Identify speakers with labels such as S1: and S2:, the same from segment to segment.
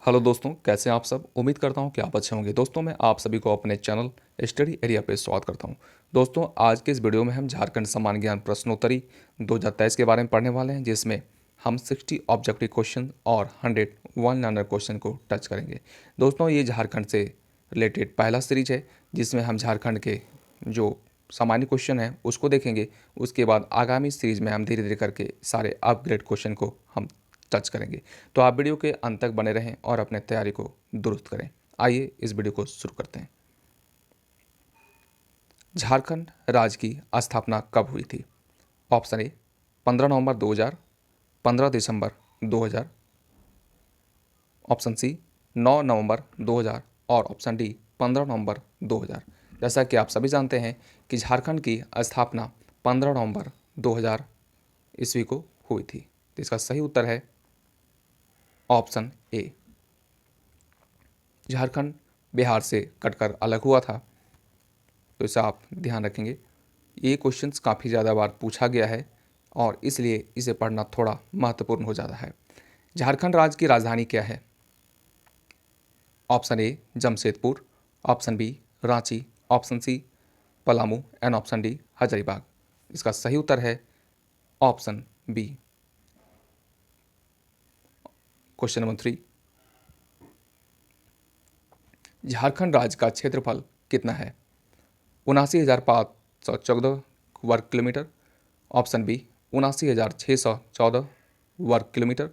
S1: Hello दोस्तों, कैसे हैं आप सब। उम्मीद करता हूं कि आप अच्छे होंगे। दोस्तों, मैं आप सभी को अपने चैनल स्टडी एरिया पे स्वागत करता हूं। दोस्तों, आज के इस वीडियो में हम झारखंड सामान्य ज्ञान प्रश्नोत्तरी 2023 के बारे में पढ़ने वाले हैं, जिसमें हम 60 ऑब्जेक्टिव क्वेश्चन और 100 वन लाइनर क्वेश्चन को टच करेंगे। दोस्तों, ये झारखंड से रिलेटेड पहला सीरीज है, जिसमें हम झारखंड के जो सामान्य क्वेश्चन है उसको देखेंगे। उसके बाद आगामी सीरीज में हम धीरे धीरे करके सारे अपग्रेड क्वेश्चन को हम टच करेंगे। तो आप वीडियो के अंत तक बने रहें और अपने तैयारी को दुरुस्त करें। आइए इस वीडियो को शुरू करते हैं। झारखंड राज्य की स्थापना कब हुई थी? ऑप्शन ए 15 नवंबर 2000, 15 दिसंबर 2000, ऑप्शन सी 9 नवंबर 2000 और ऑप्शन डी 15 नवंबर 2000। जैसा कि आप सभी जानते हैं कि झारखंड की स्थापना 15 नवंबर 2000 ईस्वी को हुई थी। तो इसका सही उत्तर है ऑप्शन ए। झारखंड बिहार से कटकर अलग हुआ था, तो इसे आप ध्यान रखेंगे। ये क्वेश्चंस काफ़ी ज़्यादा बार पूछा गया है और इसलिए इसे पढ़ना थोड़ा महत्वपूर्ण हो जाता है। झारखंड राज्य की राजधानी क्या है? Option A Jamshedpur, option B Ranchi, option C Palamu and option D Hazaribagh. इसका सही उत्तर है option B. Question number 3, Jharkhand राज्य का क्षेत्रफल कितना है? 79,514 वर्ग किलोमीटर, ऑप्शन बी 79,614 वर्ग किलोमीटर,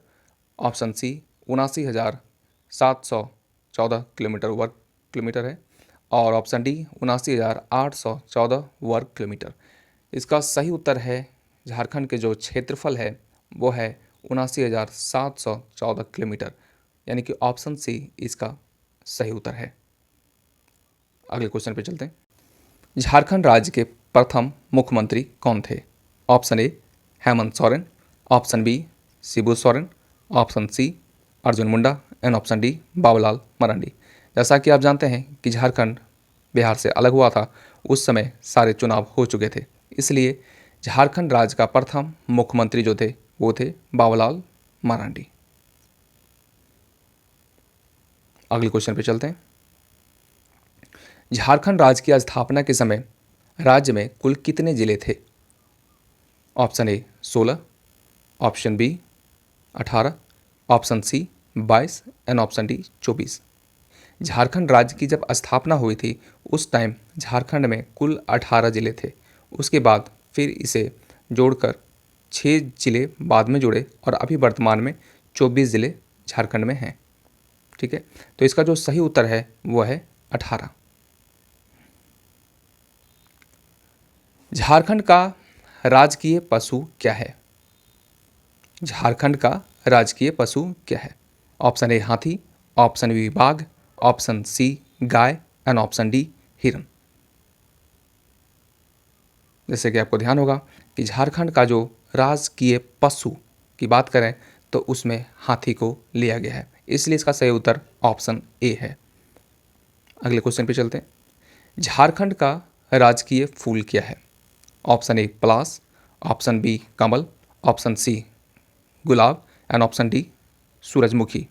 S1: ऑप्शन सी 79,714 किलोमीटर वर्ग किलोमीटर है और ऑप्शन डी 79,814 वर्ग किलोमीटर। इसका सही उत्तर है, झारखंड के जो क्षेत्रफल है वो है 79,714 किलोमीटर, यानी कि ऑप्शन सी इसका सही उत्तर है। अगले क्वेश्चन पे चलते हैं। झारखंड राज्य के प्रथम मुख्यमंत्री कौन थे? Option A Hemant Soren, option B Shibu Soren, option C Arjun Munda and option D Babulal Marandi. जैसा कि आप जानते हैं कि झारखंड बिहार से अलग हुआ था, उस समय सारे चुनाव हो चुके थे, इसलिए झारखंड राज्य का प्रथम मुख्यमंत्री जो थे वो थे बाबूलाल मरांडी। अगले क्वेश्चन पे चलते हैं। झारखंड राज्य की स्थापना के समय राज्य में कुल कितने जिले थे? Option A 16, option B 18, option C 22 and option D 24। Jharkhand राज्य की जब स्थापना हुई थी उस टाइम झारखंड में कुल 18 जिले थे। उसके बाद फिर इसे जोड़कर 6 जिले बाद में जुड़े और अभी वर्तमान में 24 जिले झारखंड में हैं। ठीक है, तो इसका जो सही उत्तर है वो है 18। झारखंड का राजकीय पशु क्या है? झारखंड का राजकीय पशु क्या है? ऑप्शन ए हाथी, ऑप्शन बी बाघ, ऑप्शन सी गाय एंड ऑप्शन डी हिरन। जैसे कि आपको ध्यान होगा कि झारखंड का जो राजकीय पशु की बात करें तो उसमें हाथी को लिया गया है, इसलिए इसका सही उत्तर ऑप्शन ए है। अगले क्वेश्चन पे चलते हैं। झारखंड का राजकीय फूल क्या है? ऑप्शन ए पलास, ऑप्शन बी कमल, ऑप्शन सी गुलाब एंड ऑप्शन डी सूरजमुखी।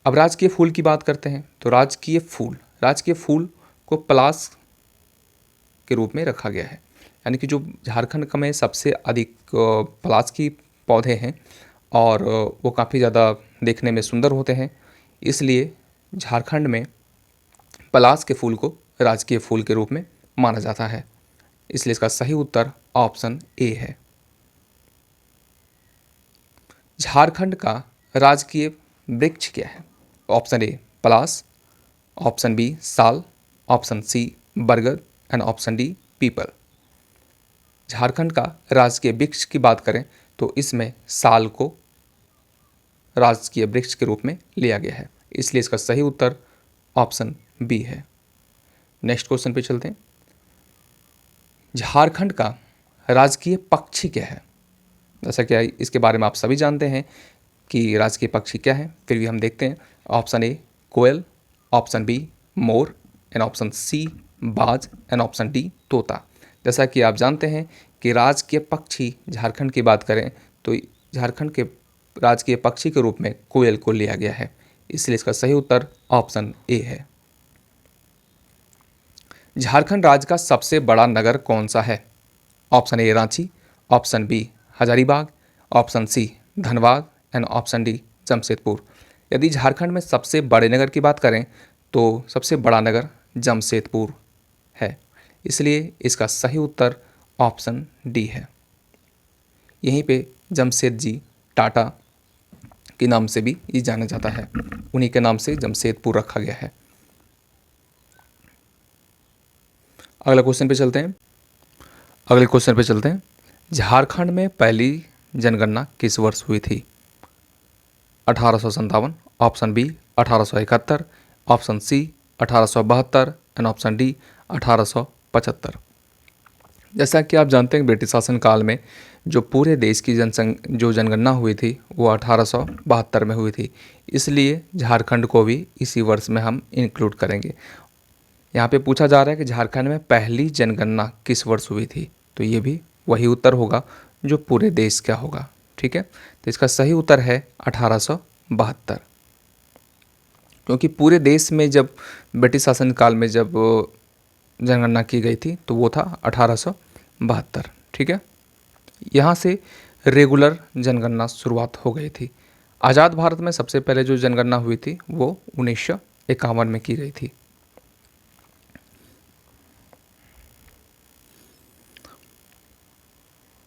S1: अब राजकीय फूल की बात करते हैं तो राजकीय फूल को पलास के रूप में रखा गया है, यानी कि जो झारखंड का में सबसे अधिक पलास की पौधे हैं और वो काफ़ी ज़्यादा देखने में सुंदर होते हैं, इसलिए झारखंड में पलास के फूल को राजकीय फूल के रूप में माना जाता है, इसलिए इसका सही उत्तर ऑप्शन ए है। झारखंड का राजकीय वृक्ष क्या है? ऑप्शन ए पलास, ऑप्शन बी साल, ऑप्शन सी बरगद एंड ऑप्शन डी पीपल। झारखंड का राजकीय वृक्ष की बात करें तो इसमें साल को राजकीय वृक्ष के रूप में लिया गया है, इसलिए इसका सही उत्तर ऑप्शन बी है। नेक्स्ट क्वेश्चन पे चलते हैं। झारखंड का राजकीय पक्षी क्या है? जैसा कि इसके बारे में आप सभी जानते हैं कि राजकीय पक्षी क्या है, फिर भी हम देखते हैं। ऑप्शन ए कोयल, ऑप्शन बी मोर एंड ऑप्शन सी बाज एंड ऑप्शन डी तोता। जैसा कि आप जानते हैं कि राजकीय पक्षी झारखंड की बात करें तो झारखंड के राजकीय पक्षी के रूप में कोयल को लिया गया है, इसलिए इसका सही उत्तर ऑप्शन ए है। झारखंड राज्य का सबसे बड़ा नगर कौन सा है? Option A Ranchi, option B Hazaribagh, option C Dhanbad and option D Jamshedpur. यदि झारखंड में सबसे बड़े नगर की बात करें तो सबसे बड़ा नगर जमशेदपुर है, इसलिए इसका सही उत्तर ऑप्शन डी है। यहीं पे जमशेद जी टाटा के नाम से भी ये जाना जाता है, उन्हीं के नाम से जमशेदपुर रखा गया है। अगले क्वेश्चन पे चलते हैं। झारखंड में पहली जनगणना किस वर्ष हुई थी? 1857, option B 1871, option C 1872 and option D 1875। जैसा कि आप जानते हैं ब्रिटिश शासन काल में जो पूरे देश की जो जनगणना हुई थी वो 1872 में हुई थी, इसलिए झारखंड को भी इसी वर्ष में हम इंक्लूड करेंगे। यहाँ पे पूछा जा रहा है कि झारखंड में पहली जनगणना किस वर्ष हुई थी, तो ये भी वही उत्तर होगा जो पूरे देश का होगा। ठीक है, तो इसका सही उत्तर है 1872, क्योंकि पूरे देश में जब ब्रिटिश शासन काल में जब जनगणना की गई थी तो वो था 1872। ठीक है, यहाँ से रेगुलर जनगणना शुरुआत हो गई थी। आज़ाद भारत में सबसे पहले जो जनगणना हुई थी वो 1951 में की गई थी।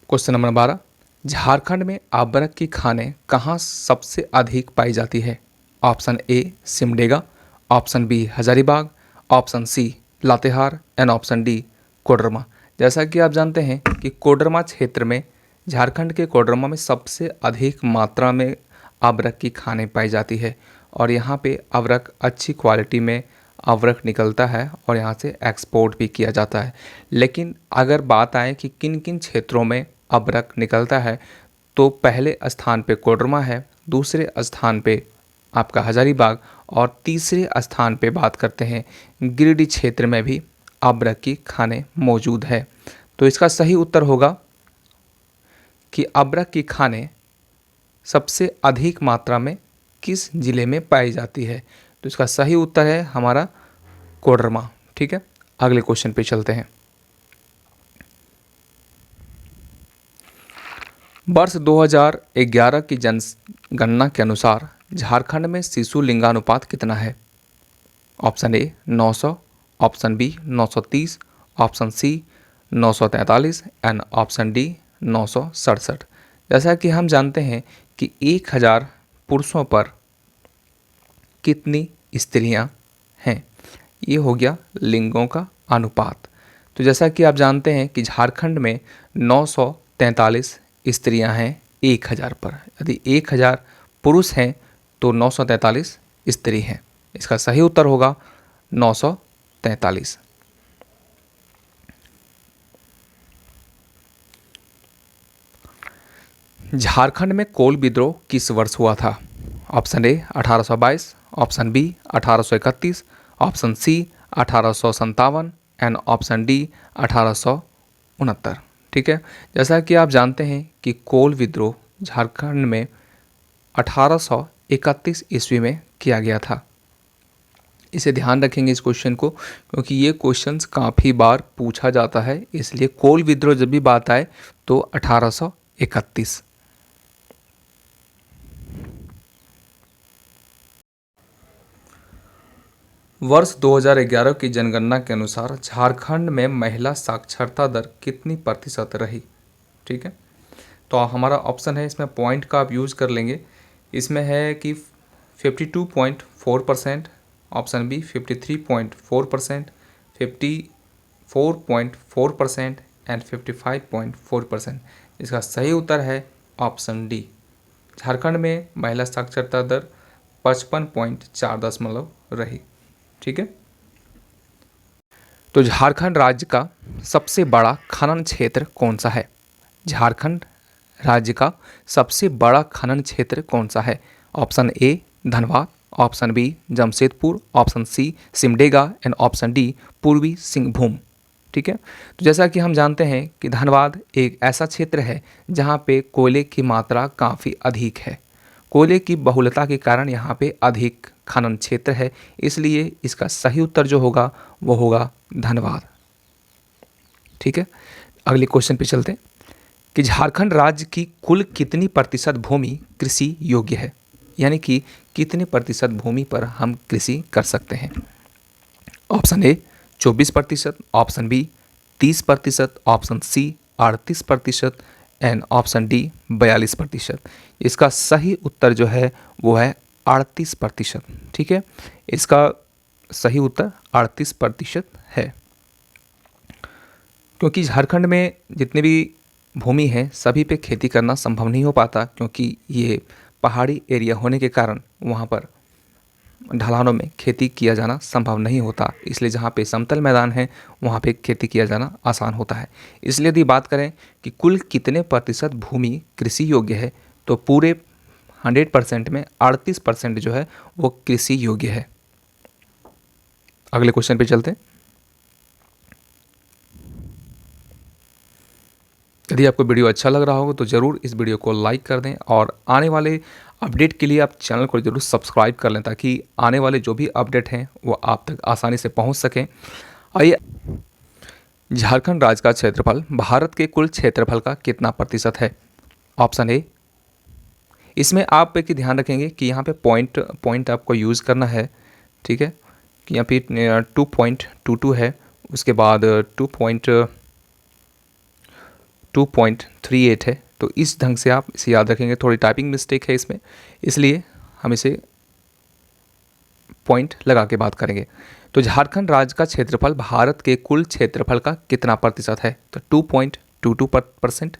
S1: क्वेश्चन नंबर 12, झारखंड में अबरख की खानें कहाँ सबसे अधिक पाई जाती है? Option A Simdega, option B Hazaribagh, option C Latehar and option D Koderma. जैसा कि आप जानते हैं कि कोडरमा क्षेत्र में, झारखंड के कोडरमा में सबसे अधिक मात्रा में अबरख की खानें पाई जाती है और यहाँ पे अबरख अच्छी क्वालिटी में अबरख निकलता है और यहाँ से एक्सपोर्ट भी किया जाता है। लेकिन अगर बात आए कि किन किन क्षेत्रों में अबरख निकलता है तो पहले स्थान पे कोडरमा है, दूसरे स्थान पे आपका हजारीबाग और तीसरे स्थान पे बात करते हैं गिरिडीह क्षेत्र में भी अबरख की खानें मौजूद है। तो इसका सही उत्तर होगा कि अबरख की खानें सबसे अधिक मात्रा में किस जिले में पाई जाती है, तो इसका सही उत्तर है हमारा कोडरमा। ठीक है, अगले क्वेश्चन पे चलते हैं। वर्ष 2011 की जनगणना के अनुसार झारखंड में शिशु लिंगानुपात कितना है? Option A 900, option B 930, option C 943 and option D 967। जैसा कि हम जानते हैं कि 1000 पुरुषों पर कितनी स्त्रियां हैं, ये हो गया लिंगों का अनुपात। तो जैसा कि आप जानते हैं कि झारखंड में 943 स्त्रियां हैं 1000 पर। यदि 1000 पुरुष हैं तो 943 स्त्री हैं। इसका सही उत्तर होगा 943। झारखंड में कोल विद्रोह किस वर्ष हुआ था? Option A 1822, option B 1831, option C 1857 and option D 1869। ठीक है, जैसा कि आप जानते हैं कि कोल विद्रोह झारखंड में 1831 ईस्वी में किया गया था। इसे ध्यान रखेंगे इस क्वेश्चन को, क्योंकि ये क्वेश्चंस काफ़ी बार पूछा जाता है, इसलिए कोल विद्रोह जब भी बात आए तो 1831। वर्ष 2011 की जनगणना के अनुसार झारखंड में महिला साक्षरता दर कितनी प्रतिशत रही? ठीक है, तो हमारा ऑप्शन है, इसमें पॉइंट का आप यूज़ कर लेंगे। इसमें है कि 52.4%, ऑप्शन बी 53.4%, 54.4% एंड 55.4%। इसका सही उत्तर है ऑप्शन डी। झारखंड में महिला साक्षरता दर 55.4 रही। ठीक है, तो झारखंड राज्य का सबसे बड़ा खनन क्षेत्र कौन सा है? झारखंड राज्य का सबसे बड़ा खनन क्षेत्र कौन सा है? Option A Dhanbad, option B Jamshedpur, option C Simdega and option D Purbi Singhbhum. ठीक है, तो जैसा कि हम जानते हैं कि धनबाद एक ऐसा क्षेत्र है जहाँ पे कोयले की मात्रा काफ़ी अधिक है। कोयले की बहुलता के कारण यहाँ पे अधिक खनन क्षेत्र है, इसलिए इसका सही उत्तर जो होगा वो होगा धनबाद। ठीक है, अगले क्वेश्चन पे चलते हैं कि झारखंड राज्य की कुल कितनी प्रतिशत भूमि कृषि योग्य है, यानी कि कितने प्रतिशत भूमि पर हम कृषि कर सकते हैं। Option A 24%, option B 30%, option C 38% and option D 42%। इसका सही उत्तर जो है वो है 38%। ठीक है, इसका सही उत्तर 38% है, क्योंकि झारखंड में जितने भी भूमि है सभी पे खेती करना संभव नहीं हो पाता, क्योंकि ये पहाड़ी एरिया होने के कारण वहाँ पर ढलानों में खेती किया जाना संभव नहीं होता, इसलिए जहाँ पे समतल मैदान है वहाँ पे खेती किया जाना आसान होता है। इसलिए यदि बात करें कि कुल कितने प्रतिशत भूमि कृषि योग्य है, तो पूरे 100% में 38% जो है वो कृषि योग्य है। अगले क्वेश्चन पे चलते हैं। यदि आपको वीडियो अच्छा लग रहा होगा तो ज़रूर इस वीडियो को लाइक कर दें और आने वाले अपडेट के लिए आप चैनल को जरूर सब्सक्राइब कर लें, ताकि आने वाले जो भी अपडेट हैं वो आप तक आसानी से पहुंच सकें। आइए, झारखंड राज्य का क्षेत्रफल भारत के कुल क्षेत्रफल का कितना प्रतिशत है। ऑप्शन ए, इसमें आप एक ध्यान रखेंगे कि यहाँ पे पॉइंट आपको यूज़ करना है। ठीक है, कि यहाँ पे 2.22 है, उसके बाद 2.38 है, तो इस ढंग से आप इसे याद रखेंगे। थोड़ी टाइपिंग मिस्टेक है इसमें, इसलिए हम इसे पॉइंट लगा के बात करेंगे। तो झारखंड राज्य का क्षेत्रफल भारत के कुल क्षेत्रफल का कितना प्रतिशत है, तो 2.22%,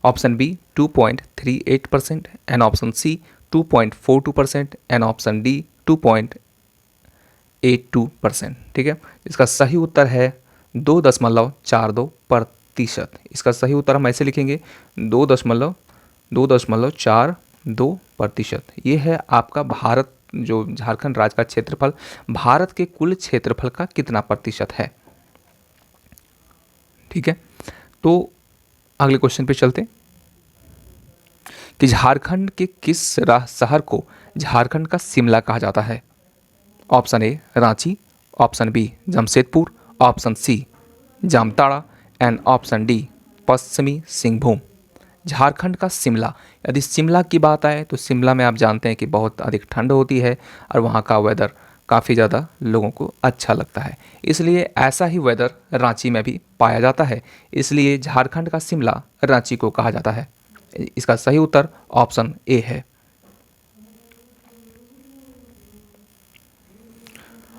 S1: option B 2.38% and option C 2.42% and option D 2.82%। ठीक है, इसका सही उत्तर है 2.42%। इसका सही उत्तर हम ऐसे लिखेंगे 2.42%। ये है आपका भारत, जो झारखंड राज्य का क्षेत्रफल भारत के कुल क्षेत्रफल का कितना प्रतिशत है। ठीक है, तो अगले क्वेश्चन पे चलते हैं कि झारखंड के किस शहर को झारखंड का शिमला कहा जाता है। Option A Ranchi, option B Jamshedpur, option C Jamtara and option D Paschimi Singhbhum. Jharkhand का शिमला, यदि शिमला की बात आए तो शिमला में आप जानते हैं कि बहुत अधिक ठंड होती है और वहाँ का वेदर काफ़ी ज़्यादा लोगों को अच्छा लगता है, इसलिए ऐसा ही वेदर रांची में भी पाया जाता है, इसलिए झारखंड का शिमला रांची को कहा जाता है। इसका सही उत्तर ऑप्शन ए है।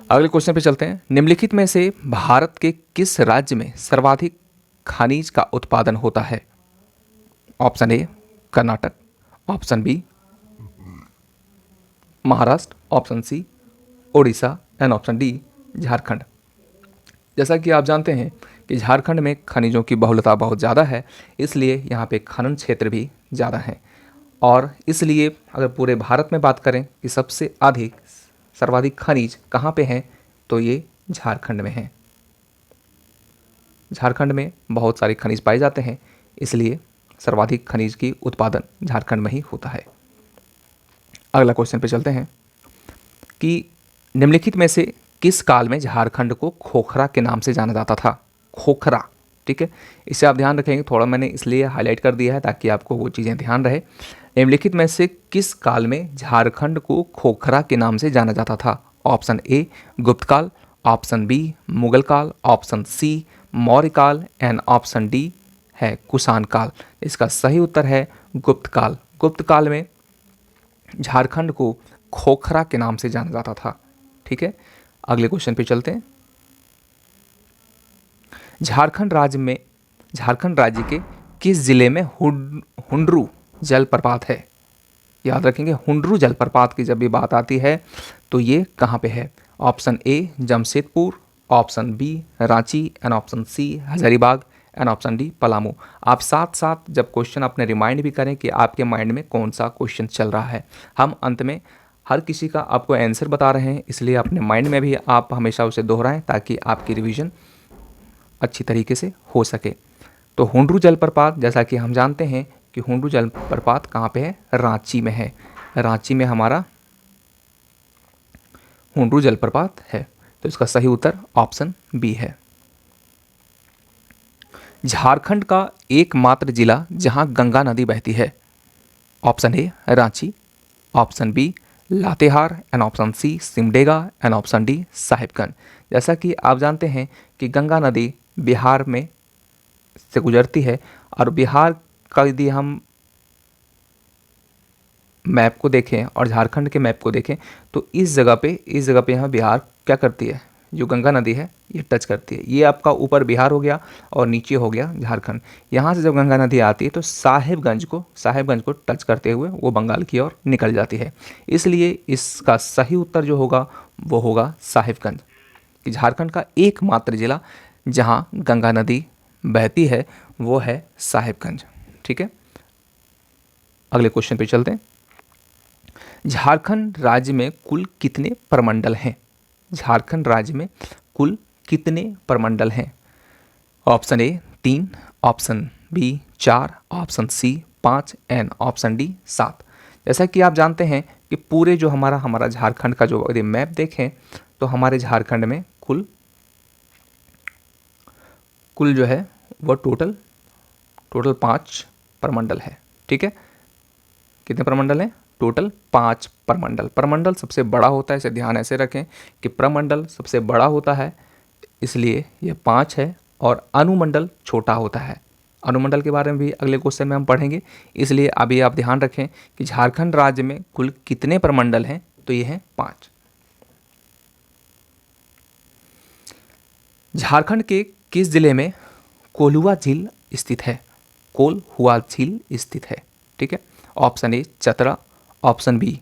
S1: अगले क्वेश्चन पे चलते हैं। निम्नलिखित में से भारत के किस राज्य में सर्वाधिक खनिज का उत्पादन होता है। Option A Karnataka, option B Maharashtra, option C Odisha and option D Jharkhand. जैसा कि आप जानते हैं कि झारखंड में खनिजों की बहुलता बहुत ज़्यादा है, इसलिए यहाँ पे खनन क्षेत्र भी ज़्यादा है, और इसलिए अगर पूरे भारत में बात करें कि सबसे अधिक सर्वाधिक खनिज कहाँ पे हैं, तो ये झारखंड में हैं। झारखंड में बहुत सारे खनिज पाए जाते हैं, इसलिए सर्वाधिक खनिज की उत्पादन झारखंड में ही होता है। अगला क्वेश्चन पे चलते हैं कि निम्नलिखित में से किस काल में झारखंड को खोखरा के नाम से जाना जाता था। खोखरा, ठीक है, इसे आप ध्यान रखेंगे, थोड़ा मैंने इसलिए हाईलाइट कर दिया है ताकि आपको वो चीज़ें ध्यान रहे। निम्नलिखित में से किस काल में झारखंड को खोखरा के नाम से जाना जाता था। ऑप्शन ए गुप्त काल, ऑप्शन बी मुगल काल, ऑप्शन सी मौर्य काल एंड ऑप्शन डी है कुषाण काल। इसका सही उत्तर है गुप्त काल। गुप्त काल में झारखंड को खोखरा के नाम से जाना जाता था। ठीक है, अगले क्वेश्चन पे चलते हैं। झारखंड राज्य के किस जिले में हुंड्रू जलप्रपात है। याद रखेंगे, हुंड्रू जलप्रपात की जब भी बात आती है तो ये कहाँ पे है। Option A Jamshedpur, option B Ranchi and option C Hazaribagh and option D Palamu. आप साथ साथ जब क्वेश्चन अपने रिमाइंड भी करें कि आपके माइंड में कौन सा क्वेश्चन चल रहा है। हम अंत में हर किसी का आपको आंसर बता रहे हैं, इसलिए अपने माइंड में भी आप हमेशा उसे दोहराएं ताकि आपकी रिवीजन अच्छी तरीके से हो सके। तो हुंड्रू जलप्रपात, जैसा कि हम जानते हैं कि हुंड्रू जलप्रपात कहाँ पे है, रांची में है। रांची में हमारा हुंडरू जलप्रपात है। तो इसका सही उत्तर ऑप्शन बी है। झारखंड का एकमात्र जिला जहां गंगा नदी बहती है। Option A Ranchi, option B Latehar and option C Simdega and option D Sahibganj. जैसा कि आप जानते हैं कि गंगा नदी बिहार में से गुजरती है और बिहार का यदि हम मैप को देखें और झारखंड के मैप को देखें तो इस जगह पे यहाँ बिहार क्या करती है, जो गंगा नदी है ये टच करती है। ये आपका ऊपर बिहार हो गया और नीचे हो गया झारखंड। यहाँ से जब गंगा नदी आती है तो साहिबगंज को टच करते हुए वो बंगाल की ओर निकल जाती है। इसलिए इसका सही उत्तर जो होगा वो होगा साहिबगंज, कि झारखंड का एकमात्र जिला जहाँ गंगा नदी बहती है वो है साहिबगंज। ठीक है, अगले क्वेश्चन पे चलते हैं। झारखंड राज्य में कुल कितने प्रमंडल हैं? झारखंड राज्य में कुल कितने प्रमंडल हैं? Option A 3, option B 4, option C 5 and option D 7। जैसा कि आप जानते हैं कि पूरे जो हमारा झारखंड का जो यदि मैप देखें तो हमारे झारखंड में कुल जो है वो टोटल 5 प्रमंडल है। ठीक है, कितने प्रमंडल हैं? टोटल 5 प्रमंडल। प्रमंडल सबसे बड़ा होता है, इसे ध्यान ऐसे रखें कि प्रमंडल सबसे बड़ा होता है इसलिए ये 5 है, और अनुमंडल छोटा होता है। अनुमंडल के बारे में भी अगले क्वेश्चन में हम पढ़ेंगे, इसलिए अभी आप ध्यान रखें कि झारखंड राज्य में कुल कितने प्रमंडल हैं, तो ये हैं 5। झारखंड के किस जिले में कोल्हुआ झील स्थित है? कोल्हुआ झील स्थित है। ठीक है, option A Chatra, option B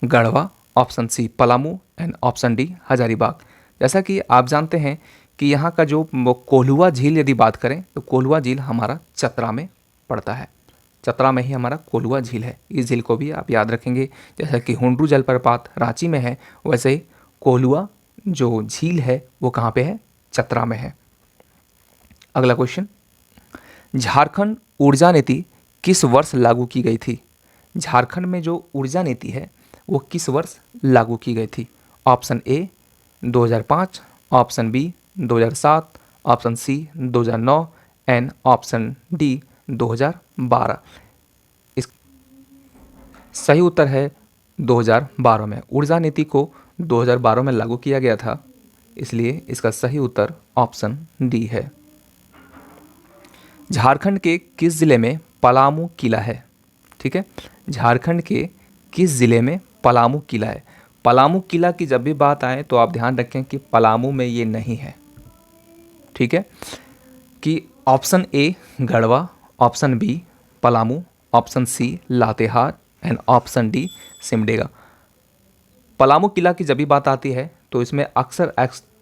S1: Garhwa, option C Palamu and option D Hazaribagh. जैसा कि आप जानते हैं कि यहाँ का जो कोल्हुआ झील यदि बात करें तो कोल्हुआ झील हमारा चतरा में पड़ता है। चतरा में ही हमारा कोल्हुआ झील है। इस झील को भी आप याद रखेंगे, जैसा कि हुंडरू जलप्रपात रांची में है वैसे ही कोल्हुआ जो झील है वो कहाँ पे है? चतरा में है। अगला क्वेश्चन, झारखंड ऊर्जा नीति किस वर्ष लागू की गई थी? झारखंड में जो ऊर्जा नीति है वो किस वर्ष लागू की गई थी? Option A 2005, option B 2007, option C 2009 and option D 2012। इस सही उत्तर है 2012 में। ऊर्जा नीति को 2012 में लागू किया गया था, इसलिए इसका सही उत्तर ऑप्शन डी है। झारखंड के किस जिले में पलामू किला है? ठीक है, झारखंड के किस जिले में पलामू किला है? पलामू किला की जब भी बात आए तो आप ध्यान रखें कि पलामू में ये नहीं है। ठीक है, कि option A Garhwa, option B Palamu, option C Latehar and option D Simdega. Palamu किला की जब भी बात आती है तो इसमें अक्सर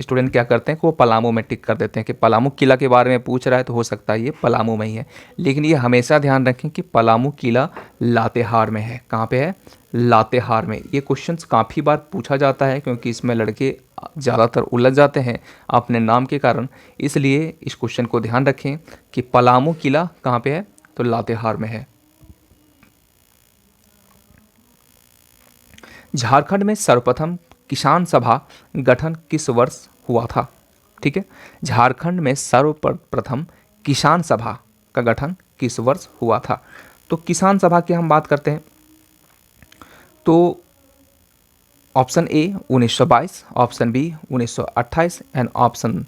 S1: स्टूडेंट क्या करते हैं कि वो पलामू में टिक कर देते हैं कि पलामू किला के बारे में पूछ रहा है तो हो सकता है ये पलामू में ही है, लेकिन ये हमेशा ध्यान रखें कि पलामू किला लातेहार में है। कहाँ पे है? लातेहार में। ये क्वेश्चंस काफ़ी बार पूछा जाता है क्योंकि इसमें लड़के ज़्यादातर उलझ जाते हैं अपने नाम के कारण, इसलिए इस क्वेश्चन को ध्यान रखें कि पलामू किला कहाँ पे है? तो लातेहार में है। झारखंड में सर्वप्रथम किसान सभा गठन किस वर्ष हुआ था? ठीक है, झारखंड में सर्वप्रथम किसान सभा का गठन किस वर्ष हुआ था? तो किसान सभा की हम बात करते हैं तो option A 1922, option B 1928 and option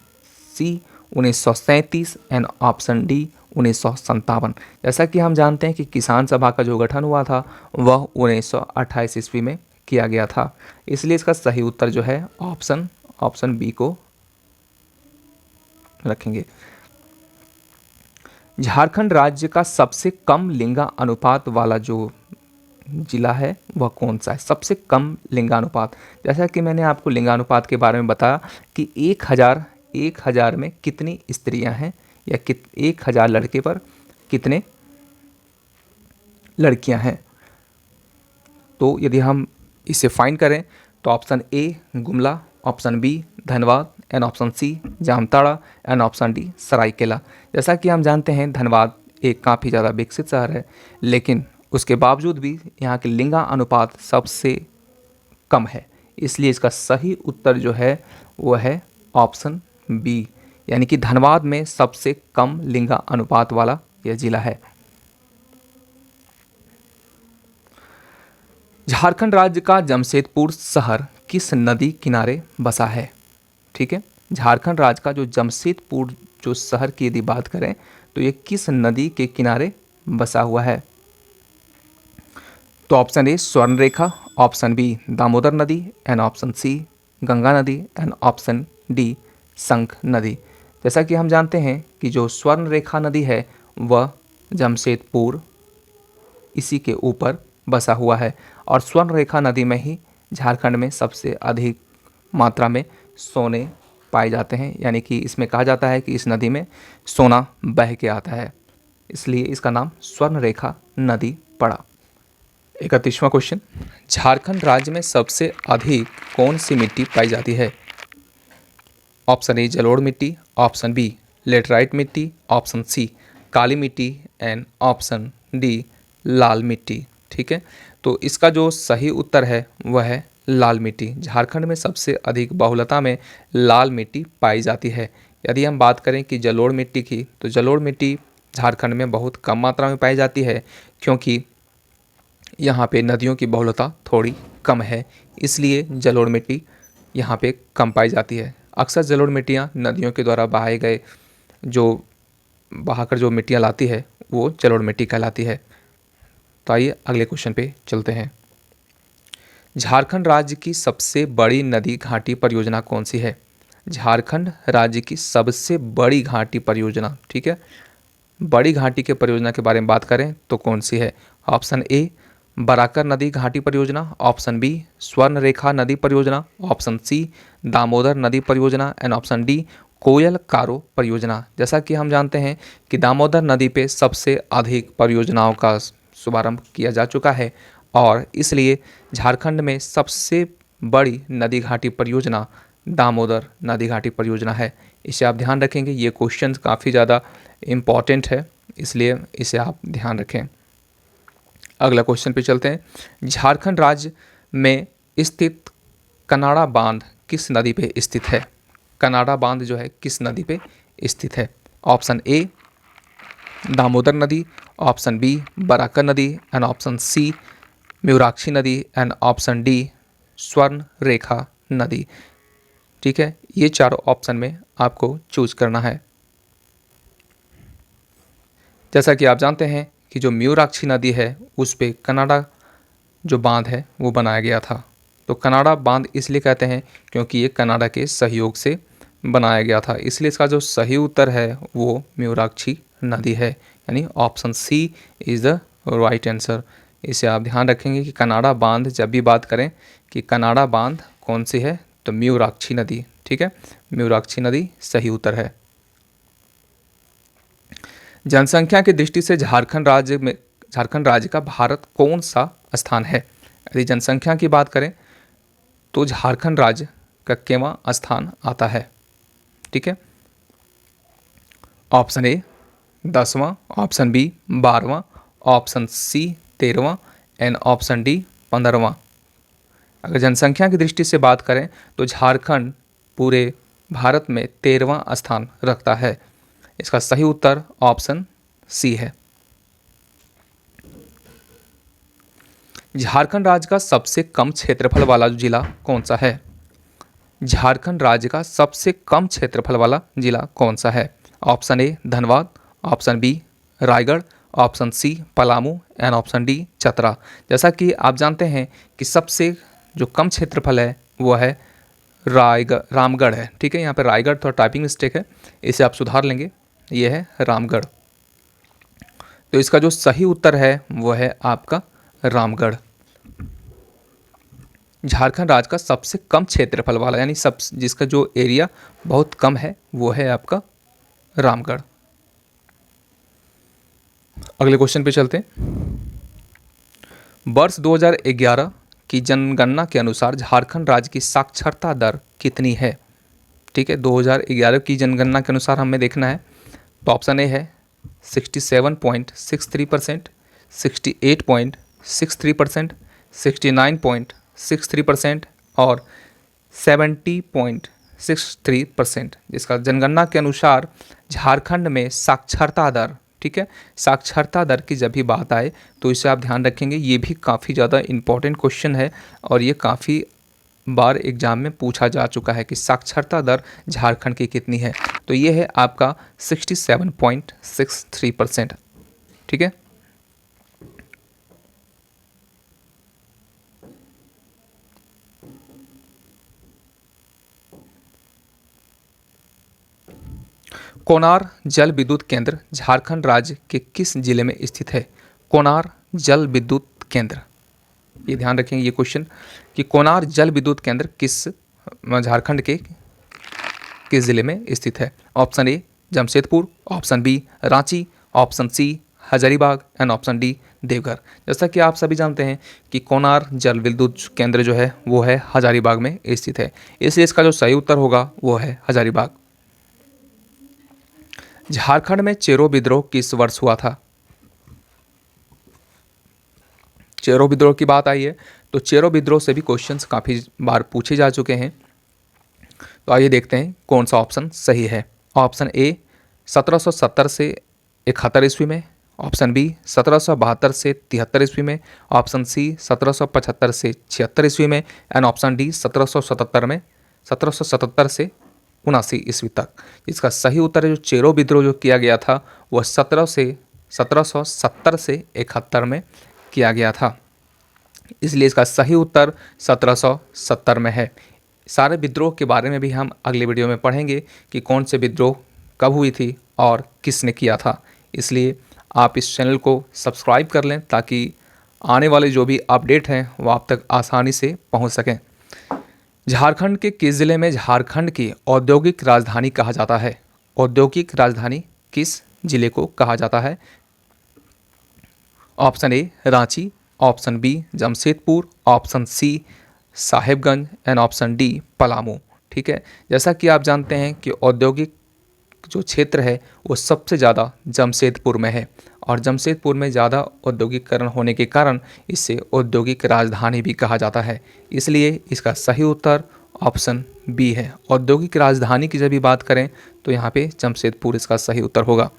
S1: C 1937 and option D 1957। जैसा कि हम जानते हैं कि किसान सभा का जो गठन हुआ था वह 1928 ईस्वी में किया गया था, इसलिए इसका सही उत्तर जो है ऑप्शन बी को रखेंगे। झारखंड राज्य का सबसे कम लिंगा अनुपात वाला जो जिला है वह कौन सा है? सबसे कम लिंगानुपात, जैसा कि मैंने आपको लिंगानुपात के बारे में बताया कि 1000 में कितनी स्त्रियां हैं या 1000 लड़के पर कितने लड़कियां हैं। तो यदि हम इसे फाइंड करें तो option A Gumla, option B Dhanbad and option C Jamtara and option D Saraikela. जैसा कि हम जानते हैं धनबाद एक काफ़ी ज़्यादा विकसित शहर है, लेकिन उसके बावजूद भी यहाँ की लिंगा अनुपात सबसे कम है, इसलिए इसका सही उत्तर जो है वो है ऑप्शन बी, यानी कि धनबाद में सबसे कम लिंगा अनुपात वाला यह जिला है। झारखंड राज्य का जमशेदपुर शहर किस नदी किनारे बसा है? ठीक है, झारखंड राज्य का जो जमशेदपुर जो शहर की यदि बात करें तो ये किस नदी के किनारे बसा हुआ है? तो option A Swarnarekha, option B Damodar नदी एंड ऑप्शन सी गंगा नदी एंड ऑप्शन डी शंख नदी। जैसा कि हम जानते हैं कि जो स्वर्णरेखा नदी है वह जमशेदपुर इसी के ऊपर बसा हुआ है और स्वर्णरेखा नदी में ही झारखंड में सबसे अधिक मात्रा में सोने पाए जाते हैं, यानी कि इसमें कहा जाता है कि इस नदी में सोना बह के आता है, इसलिए इसका नाम स्वर्णरेखा नदी पड़ा। 31वां क्वेश्चन, झारखंड राज्य में सबसे अधिक कौन सी मिट्टी पाई जाती है? ऑप्शन ए जलोढ़ मिट्टी, ऑप्शन बी लेटराइट मिट्टी, ऑप्शन सी काली मिट्टी एंड ऑप्शन डी लाल मिट्टी। ठीक है, तो इसका जो सही उत्तर है वह है लाल मिट्टी। झारखंड में सबसे अधिक बहुलता में लाल मिट्टी पाई जाती है। यदि हम बात करें कि जलोढ़ मिट्टी की, तो जलोढ़ मिट्टी झारखंड में बहुत कम मात्रा में पाई जाती है, क्योंकि यहाँ पे नदियों की बहुलता थोड़ी कम है, इसलिए जलोढ़ मिट्टी यहाँ पे कम पाई जाती है। अक्सर जलोढ़ मिट्टियाँ नदियों के द्वारा बहाए गए जो बहाकर जो मिट्टियाँ लाती है वो जलोढ़ मिट्टी कहलाती है। तो आइए अगले क्वेश्चन पे चलते हैं। झारखंड राज्य की सबसे बड़ी नदी घाटी परियोजना कौन सी है? झारखंड राज्य की सबसे बड़ी घाटी परियोजना, ठीक है, बड़ी घाटी के परियोजना के बारे में बात करें तो कौन सी है? ऑप्शन ए बराकर नदी घाटी परियोजना, ऑप्शन बी स्वर्णरेखा नदी परियोजना, ऑप्शन सी दामोदर नदी परियोजना एंड ऑप्शन डी कोयल कारो परियोजना। जैसा कि हम जानते हैं कि दामोदर नदी पे सबसे अधिक परियोजनाओं का शुभारंभ किया जा चुका है और इसलिए झारखंड में सबसे बड़ी नदी घाटी परियोजना दामोदर नदी घाटी परियोजना है। इसे आप ध्यान रखेंगे, ये क्वेश्चन काफ़ी ज़्यादा इम्पॉर्टेंट है, इसलिए इसे आप ध्यान रखें। अगला क्वेश्चन पे चलते हैं। झारखंड राज्य में स्थित कनाड़ा बांध किस नदी पे स्थित है? कनाड़ा बांध जो है किस नदी पे स्थित है? ऑप्शन ए दामोदर नदी, ऑप्शन बी बराकर नदी एंड ऑप्शन सी म्यूराक्षी नदी एंड ऑप्शन डी स्वर्ण रेखा नदी। ठीक है, ये चारों ऑप्शन में आपको चूज करना है। जैसा कि आप जानते हैं कि जो म्यूराक्षी नदी है उस पे कनाडा जो बांध है वो बनाया गया था। तो कनाडा बांध इसलिए कहते हैं क्योंकि ये कनाडा के सहयोग से बनाया गया था, इसलिए इसका जो सही उत्तर है वो म्यूराक्षी नदी है, यानी option C is the right answer. इसे आप ध्यान रखेंगे कि कनाडा बांध जब भी बात करें कि कनाडा बांध कौन सी है तो म्यूराक्षी नदी। ठीक है, म्यूराक्षी नदी सही उत्तर है। जनसंख्या की दृष्टि से झारखंड राज्य का भारत कौन सा स्थान है? यदि जनसंख्या की बात करें तो झारखंड राज्य का केवां स्थान आता है? ठीक है, ऑप्शन ए 10वां, ऑप्शन बी 12वां, ऑप्शन सी 13वां एंड ऑप्शन डी 15वां। अगर जनसंख्या की दृष्टि से बात करें तो झारखंड पूरे भारत में 13वां स्थान रखता है। इसका सही उत्तर ऑप्शन सी है। झारखंड राज्य का सबसे कम क्षेत्रफल वाला जिला कौन सा है? झारखंड राज्य का सबसे कम क्षेत्रफल वाला जिला कौन सा है? Option A Dhanbad, option B Raigarh, option C Palamu and option D Chatra. जैसा कि आप जानते हैं कि सबसे जो कम क्षेत्रफल है वो है रामगढ़ है। ठीक है, यहाँ पे रायगढ़ थोड़ा टाइपिंग मिस्टेक है, इसे आप सुधार लेंगे, ये है रामगढ़। तो इसका जो सही उत्तर है वो है आपका रामगढ़। झारखंड राज्य का सबसे कम क्षेत्रफल वाला यानी जिसका जो एरिया बहुत कम है वो है आपका रामगढ़। अगले क्वेश्चन पे चलते हैं। वर्ष 2011 की जनगणना के अनुसार झारखंड राज्य की साक्षरता दर कितनी है? ठीक है, 2011 की जनगणना के अनुसार हमें देखना है। तो ऑप्शन ए है 67.63%, 68.63%, 69.63% और 70.63%। जिसका जनगणना के अनुसार झारखंड में साक्षरता दर, ठीक है, साक्षरता दर की जब भी बात आए तो इसे आप ध्यान रखेंगे। ये भी काफ़ी ज़्यादा इम्पोर्टेंट क्वेश्चन है और ये काफ़ी बार एग्जाम में पूछा जा चुका है कि साक्षरता दर झारखंड की कितनी है। तो ये है आपका 67.63%, ठीक है। कोनार जल विद्युत केंद्र झारखंड राज्य के किस जिले में स्थित है? कोनार जल विद्युत केंद्र, ये ध्यान रखेंगे ये क्वेश्चन कि कोनार जल विद्युत केंद्र झारखंड के किस जिले में स्थित है? Option A Jamshedpur, option B Ranchi, option C Hazaribagh and option D Deoghar. जैसा कि आप सभी जानते हैं कि कोनार जल विद्युत केंद्र जो है वो है हजारीबाग में स्थित है, इसलिए इसका जो सही उत्तर होगा वो है हजारीबाग। झारखंड में चेरो विद्रोह किस वर्ष हुआ था? चेरो विद्रोह की बात आई है तो चेरो विद्रोह से भी क्वेश्चंस काफ़ी बार पूछे जा चुके हैं। तो आइए देखते हैं कौन सा ऑप्शन सही है। ऑप्शन ए 1770 से 71 ईस्वी में, ऑप्शन बी 1772 से 73 ईस्वी में, ऑप्शन सी 1775 से 76 ईस्वी में एंड ऑप्शन डी 1777 से 79 ईस्वी तक। इसका सही उत्तर है जो चेरो विद्रोह जो किया गया था वह 1770 से 71 में किया गया था, इसलिए इसका सही उत्तर 1770 में है। सारे विद्रोह के बारे में भी हम अगले वीडियो में पढ़ेंगे कि कौन से विद्रोह कब हुई थी और किसने किया था, इसलिए आप इस चैनल को सब्सक्राइब कर लें ताकि आने वाले जो भी अपडेट हैं वो आप तक आसानी से पहुंच सकें। झारखंड के किस जिले में झारखंड की औद्योगिक राजधानी कहा जाता है? औद्योगिक राजधानी किस जिले को कहा जाता है? Option A Ranchi, option B Jamshedpur, option C Sahebganj and option D Palamu, ठीक है। जैसा कि आप जानते हैं कि औद्योगिक जो क्षेत्र है वो सबसे ज़्यादा जमशेदपुर में है और जमशेदपुर में ज़्यादा औद्योगिकरण होने के कारण इसे औद्योगिक राजधानी भी कहा जाता है, इसलिए इसका सही उत्तर ऑप्शन बी है। औद्योगिक राजधानी की जब भी बात करें तो यहाँ पे जमशेदपुर इसका सही उत्तर होगा।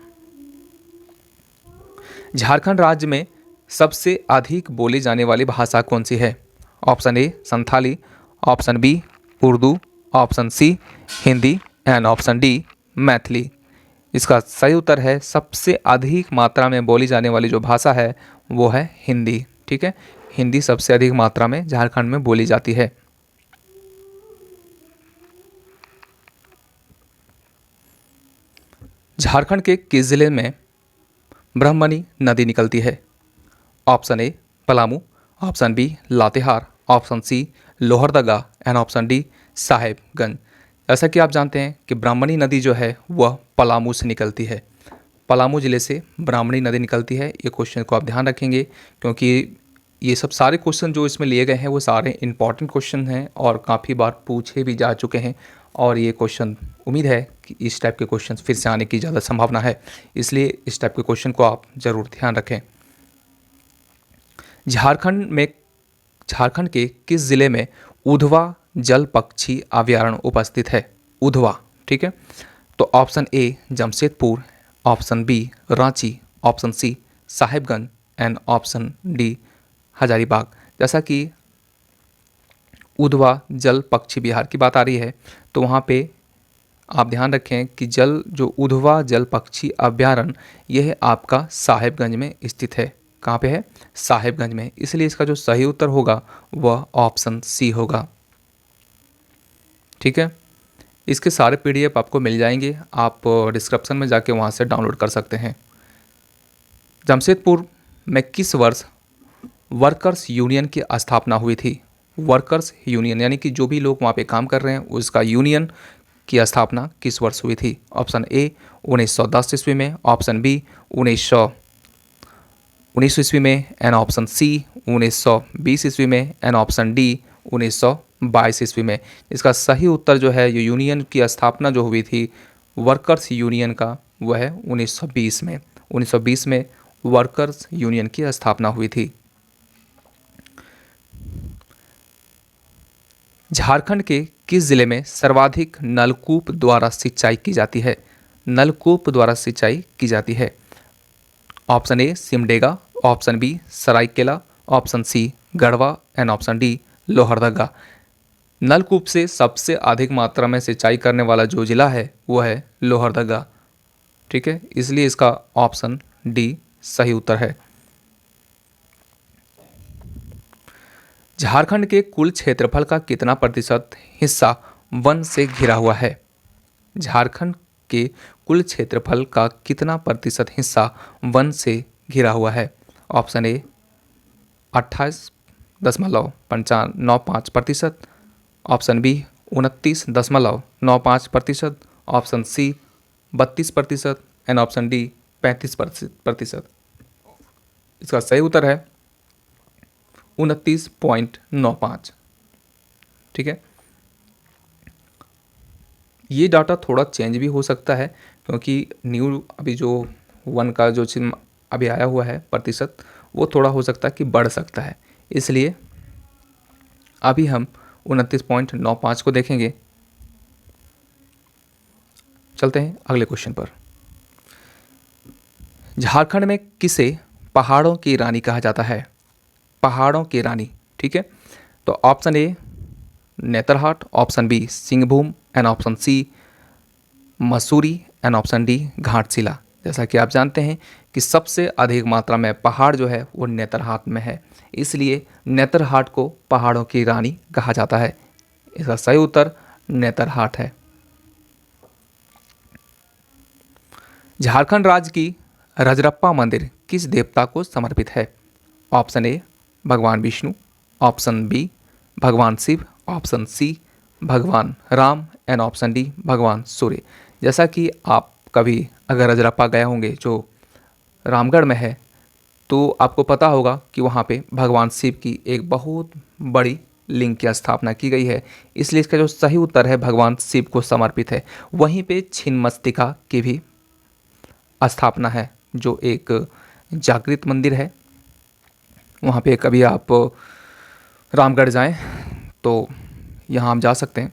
S1: झारखंड राज्य में सबसे अधिक बोली जाने वाली भाषा कौन सी है? Option A Santhali, option B Urdu, option C Hindi and option D Maithili. इसका सही उत्तर है सबसे अधिक मात्रा में बोली जाने वाली जो भाषा है वो है हिंदी, ठीक है। हिंदी सबसे अधिक मात्रा में झारखंड में बोली जाती है। झारखंड के किस जिले में ब्रह्मणी नदी निकलती है? Option A Palamu, option B Latehar, option C Lohardaga and option D Sahebganj. जैसा कि आप जानते हैं कि ब्राह्मणी नदी जो है वह पलामू से निकलती है, पलामू ज़िले से ब्राह्मणी नदी निकलती है। ये क्वेश्चन को आप ध्यान रखेंगे क्योंकि ये सब सारे क्वेश्चन जो इसमें लिए गए हैं वो सारे इंपॉर्टेंट क्वेश्चन हैं और काफ़ी बार पूछे भी जा चुके हैं और ये क्वेश्चन उम्मीद है कि इस टाइप के क्वेश्चन फिर से आने की ज़्यादा संभावना है, इसलिए इस टाइप के क्वेश्चन को आप ज़रूर ध्यान रखें। झारखंड के किस ज़िले में उधवा जल पक्षी अभयारण्य उपस्थित है? उधवा, ठीक है। तो option A Jamshedpur, option B Ranchi, option C Sahebganj and option D Hazaribagh. जैसा कि उधवा जल पक्षी विहार की बात आ रही है तो वहाँ पे आप ध्यान रखें कि जो उधवा जल पक्षी अभयारण्य यह आपका साहेबगंज में स्थित है। कहाँ पे है? साहेबगंज में, इसलिए इसका जो सही उत्तर होगा वह ऑप्शन सी होगा, ठीक है। इसके सारे PDF आपको मिल जाएंगे, आप डिस्क्रिप्शन में जाके वहाँ से डाउनलोड कर सकते हैं। जमशेदपुर में किस वर्ष वर्कर्स यूनियन की स्थापना हुई थी? वर्कर्स यूनियन यानी कि जो भी लोग वहाँ पे काम कर रहे हैं उसका यूनियन की स्थापना किस वर्ष हुई थी? ऑप्शन ए 1910 ईस्वी में, ऑप्शन बी 1919 ईस्वी में एंड ऑप्शन सी 1920 ईस्वी में एंड ऑप्शन डी 1922 ईस्वी में। इसका सही उत्तर जो है, ये यूनियन की स्थापना जो हुई थी वर्कर्स यूनियन का, वह है 1920 में। 1920 में वर्कर्स यूनियन की स्थापना हुई थी। झारखंड के किस जिले में सर्वाधिक नलकूप द्वारा सिंचाई की जाती है? नलकूप द्वारा सिंचाई की जाती है। Option A Simdega, option B Saraikela, option C Garhwa and option D Lohardaga. नलकूप से सबसे अधिक मात्रा में सिंचाई करने वाला जो जिला है वो है लोहरदगा। ठीक है, इसलिए इसका ऑप्शन डी सही उत्तर है। झारखंड के कुल क्षेत्रफल का कितना प्रतिशत हिस्सा वन से घिरा हुआ है? झारखंड के कुल क्षेत्रफल का कितना प्रतिशत हिस्सा वन से घिरा हुआ है? Option A 28.95%, option B 29.95%, option C 32% and option D 35%। इसका सही उत्तर है 29.95। ठीक है, ये डाटा थोड़ा चेंज भी हो सकता है क्योंकि न्यू अभी जो वन का जो चिन्ह अभी आया हुआ है प्रतिशत, वो थोड़ा हो सकता है कि बढ़ सकता है, इसलिए अभी हम 29.95 को देखेंगे। चलते हैं अगले क्वेश्चन पर। झारखंड में किसे पहाड़ों की रानी कहा जाता है? पहाड़ों की रानी। ठीक है, तो option A Netarhat, option B Singhbhum and option C Mussoorie and option D Ghatshila. जैसा कि आप जानते हैं कि सबसे अधिक मात्रा में पहाड़ जो है वो नेतरहाट में है, इसलिए नेतरहाट को पहाड़ों की रानी कहा जाता है। इसका सही उत्तर नेतरहाट है। झारखंड राज्य की रजरप्पा मंदिर किस देवता को समर्पित है? ऑप्शन ए भगवान विष्णु, ऑप्शन बी भगवान शिव, ऑप्शन सी भगवान राम एंड ऑप्शन डी भगवान सूर्य। जैसा कि आप कभी अगर रजरप्पा गए होंगे जो रामगढ़ में है, तो आपको पता होगा कि वहाँ पे भगवान शिव की एक बहुत बड़ी लिंग की स्थापना की गई है, इसलिए इसका जो सही उत्तर है भगवान शिव को समर्पित है। वहीं पे छिन्नमस्तिका की भी स्थापना है जो एक जागृत मंदिर है। वहाँ पे कभी आप रामगढ़ जाएं तो यहाँ हम जा सकते हैं।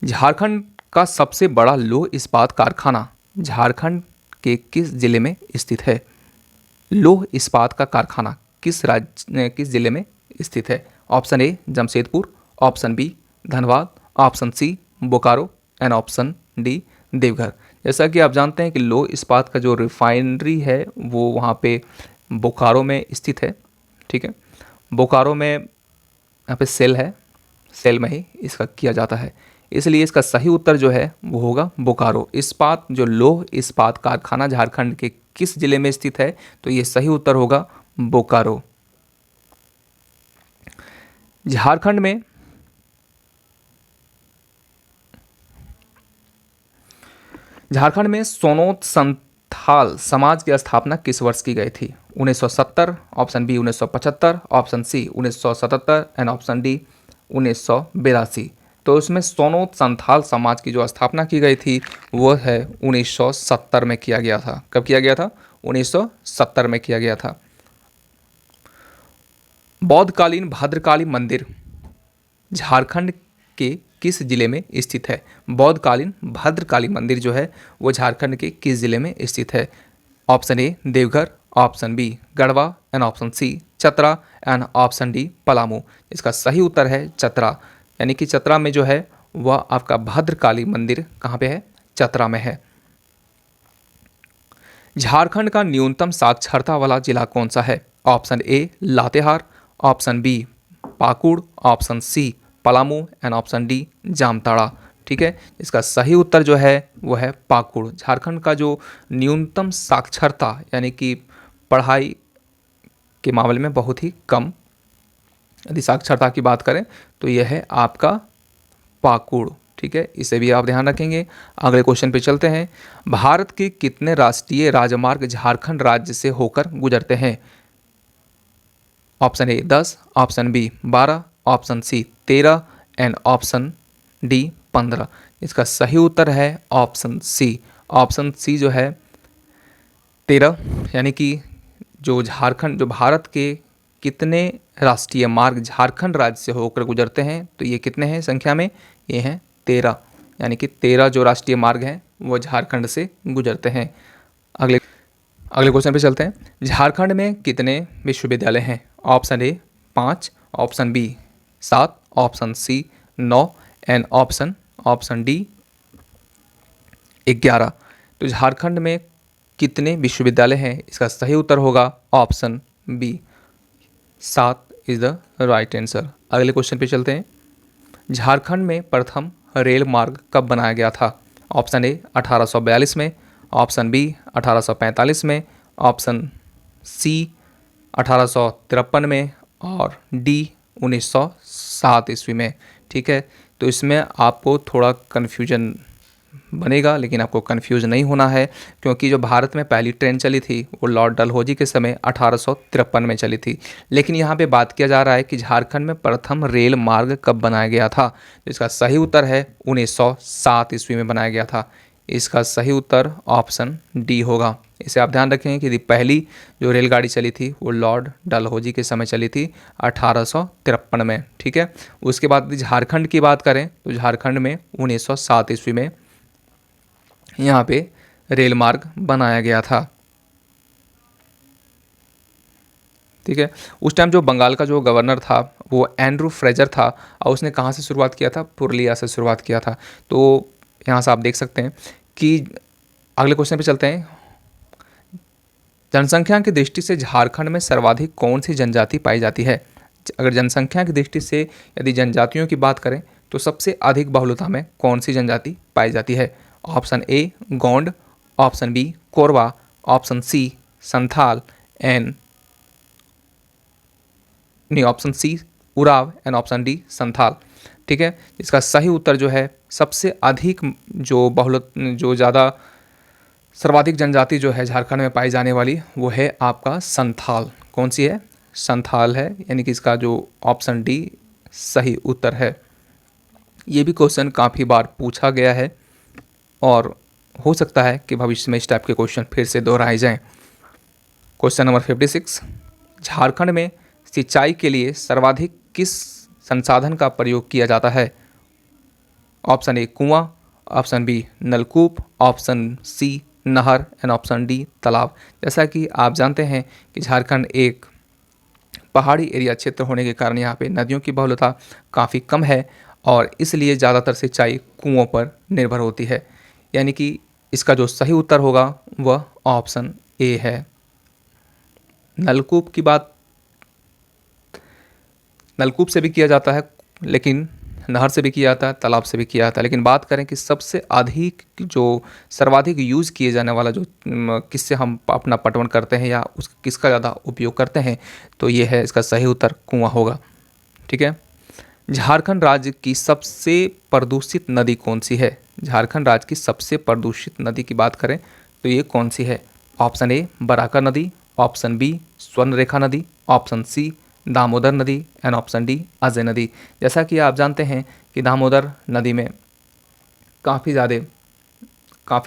S1: झारखंड का सबसे बड़ा लौह इस्पात कारखाना झारखंड के किस जिले में स्थित है? लौह इस्पात का कारखाना किस जिले में स्थित है? Option A Jamshedpur, option B Dhanbad, option C Bokaro and option D Deoghar. जैसा कि आप जानते हैं कि लौह इस्पात का जो रिफाइनरी है वो वहाँ पे बोकारो में स्थित है। ठीक है, बोकारो में यहाँ पे सेल है, सेल में ही इसका किया जाता है, इसलिए इसका सही उत्तर जो है वो होगा बोकारो। इस्पात जो लौह इस्पात कारखाना झारखंड के किस जिले में स्थित है? तो ये सही उत्तर होगा बोकारो। झारखंड में सोनोत संथाल समाज की स्थापना किस वर्ष की गई थी? 1970, option B 1975, option C 1977 and option D 1982। तो उसमें सोनोत संथाल समाज की जो स्थापना की गई थी वो है 1970 में किया गया था। कब किया गया था? 1970 में किया गया था। बौद्धकालीन भद्रकाली मंदिर झारखंड के किस जिले में स्थित है? बौद्धकालीन भद्रकाली मंदिर जो है वो झारखंड के किस जिले में स्थित है? Option A Deoghar, option B Garhwa and option C Chatra and option D Palamu. इसका सही उत्तर है चतरा, यानी कि चतरा में जो है वह आपका भद्रकाली मंदिर कहाँ पे है? चतरा में है। झारखंड का न्यूनतम साक्षरता वाला जिला कौन सा है? Option A Latehar, option B Pakur, option C Palamu and option D Jamtara. ठीक है, इसका सही उत्तर जो है वो है पाकुड़। झारखंड का जो न्यूनतम साक्षरता यानी कि पढ़ाई के मामले में बहुत ही कम, यदि साक्षरता की बात करें तो यह है आपका पाकुड़। ठीक है, इसे भी आप ध्यान रखेंगे। अगले क्वेश्चन पे चलते हैं। भारत के कितने राष्ट्रीय राजमार्ग झारखंड राज्य से होकर गुजरते हैं? Option A 10, option B 12, option C 13 and option D 15। इसका सही उत्तर है ऑप्शन सी। ऑप्शन सी जो है 13, यानी कि जो भारत के कितने राष्ट्रीय मार्ग झारखंड राज्य से होकर गुजरते हैं, तो ये कितने हैं संख्या में, ये हैं 13, यानी कि 13 जो राष्ट्रीय मार्ग हैं वो झारखंड से गुजरते हैं। अगले क्वेश्चन पे चलते हैं। झारखंड में कितने विश्वविद्यालय हैं? Option A 5, option B 7, option C 9 and option D 11। तो झारखंड में कितने विश्वविद्यालय हैं? इसका सही उत्तर होगा option B, 7 is the right answer. अगले क्वेश्चन पे चलते हैं। झारखंड में प्रथम रेल मार्ग कब बनाया गया था? ऑप्शन ए 1842 में, ऑप्शन बी 1845 में, ऑप्शन सी 1853 में और डी 1907 ईस्वी में। ठीक है, तो इसमें आपको थोड़ा कन्फ्यूजन बनेगा, लेकिन आपको कंफ्यूज नहीं होना है, क्योंकि जो भारत में पहली ट्रेन चली थी वो लॉर्ड डलहौजी के समय 1853 में चली थी। लेकिन यहाँ पे बात किया जा रहा है कि झारखंड में प्रथम रेल मार्ग कब बनाया गया था। तो इसका सही उत्तर है 1907 ईस्वी में बनाया गया था। इसका सही उत्तर ऑप्शन डी होगा। इसे आप ध्यान रखें कि पहली जो रेलगाड़ी चली थी वो लॉर्ड डलहौजी के समय चली थी 1853 में। ठीक है, उसके बाद झारखंड की बात करें तो झारखंड में 1907 ईस्वी में यहाँ पे रेल मार्ग बनाया गया था। ठीक है, उस टाइम जो बंगाल का जो गवर्नर था वो एंड्रू फ्रेजर था, और उसने कहाँ से शुरुआत किया था? पुरुलिया से शुरुआत किया था। तो यहाँ से आप देख सकते हैं कि अगले क्वेश्चन पे चलते हैं। जनसंख्या की दृष्टि से झारखंड में सर्वाधिक कौन सी जनजाति पाई जाती है? अगर जनसंख्या की दृष्टि से यदि जनजातियों की बात करें तो सबसे अधिक बहुलता में कौन सी जनजाति पाई जाती है? Option A Gond, option B Korwa, option C Santhal and नहीं option C Oraon and option D Santhal. ठीक है, इसका सही उत्तर जो है सबसे अधिक जो ज़्यादा सर्वाधिक जनजाति जो है झारखंड में पाई जाने वाली वो है आपका संथाल। कौन सी है? संथाल है, यानी कि इसका जो ऑप्शन डी सही उत्तर है। ये भी क्वेश्चन काफ़ी बार पूछा गया है और हो सकता है कि भविष्य में इस टाइप के क्वेश्चन फिर से दोहराए जाएं। क्वेश्चन नंबर 56, झारखंड में सिंचाई के लिए सर्वाधिक किस संसाधन का प्रयोग किया जाता है? ऑप्शन ए कुआं, ऑप्शन बी नलकूप, ऑप्शन सी नहर एंड ऑप्शन डी तालाब। जैसा कि आप जानते हैं कि झारखंड एक पहाड़ी एरिया क्षेत्र होने के कारण यहाँ पे नदियों की बहुलता काफ़ी कम है और इसलिए ज़्यादातर सिंचाई कुओं पर निर्भर होती है, यानी कि इसका जो सही उत्तर होगा वह ऑप्शन ए है। नलकूप की बात नलकूप से भी किया जाता है, लेकिन नहर से भी किया जाता है, तालाब से भी किया जाता है, लेकिन बात करें कि सबसे अधिक जो सर्वाधिक यूज़ किए जाने वाला जो किससे हम अपना पटवन करते हैं या उस किसका ज़्यादा उपयोग करते हैं, तो ये है इसका सही उत्तर कुआं होगा। ठीक है, झारखंड राज्य की सबसे प्रदूषित नदी कौन सी है? झारखंड राज्य की सबसे प्रदूषित नदी की बात करें तो ये कौन सी है? ऑप्शन ए बराका नदी, ऑप्शन बी स्वर्णरेखा नदी, ऑप्शन सी दामोदर नदी एंड ऑप्शन डी अजय नदी। जैसा कि आप जानते हैं कि दामोदर नदी में काफ़ी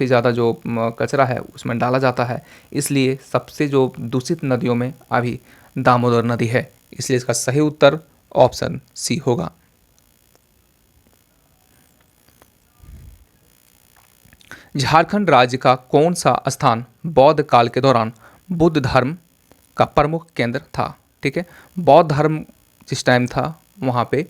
S1: ज़्यादा जो कचरा है उसमें डाला जाता है, इसलिए सबसे जो दूषित नदियों में अभी दामोदर नदी है, इसलिए इसका सही उत्तर ऑप्शन सी होगा। झारखंड राज्य का कौन सा स्थान बौद्ध काल के दौरान बुद्ध धर्म का प्रमुख केंद्र था? ठीक है, बौद्ध धर्म जिस टाइम था वहाँ पे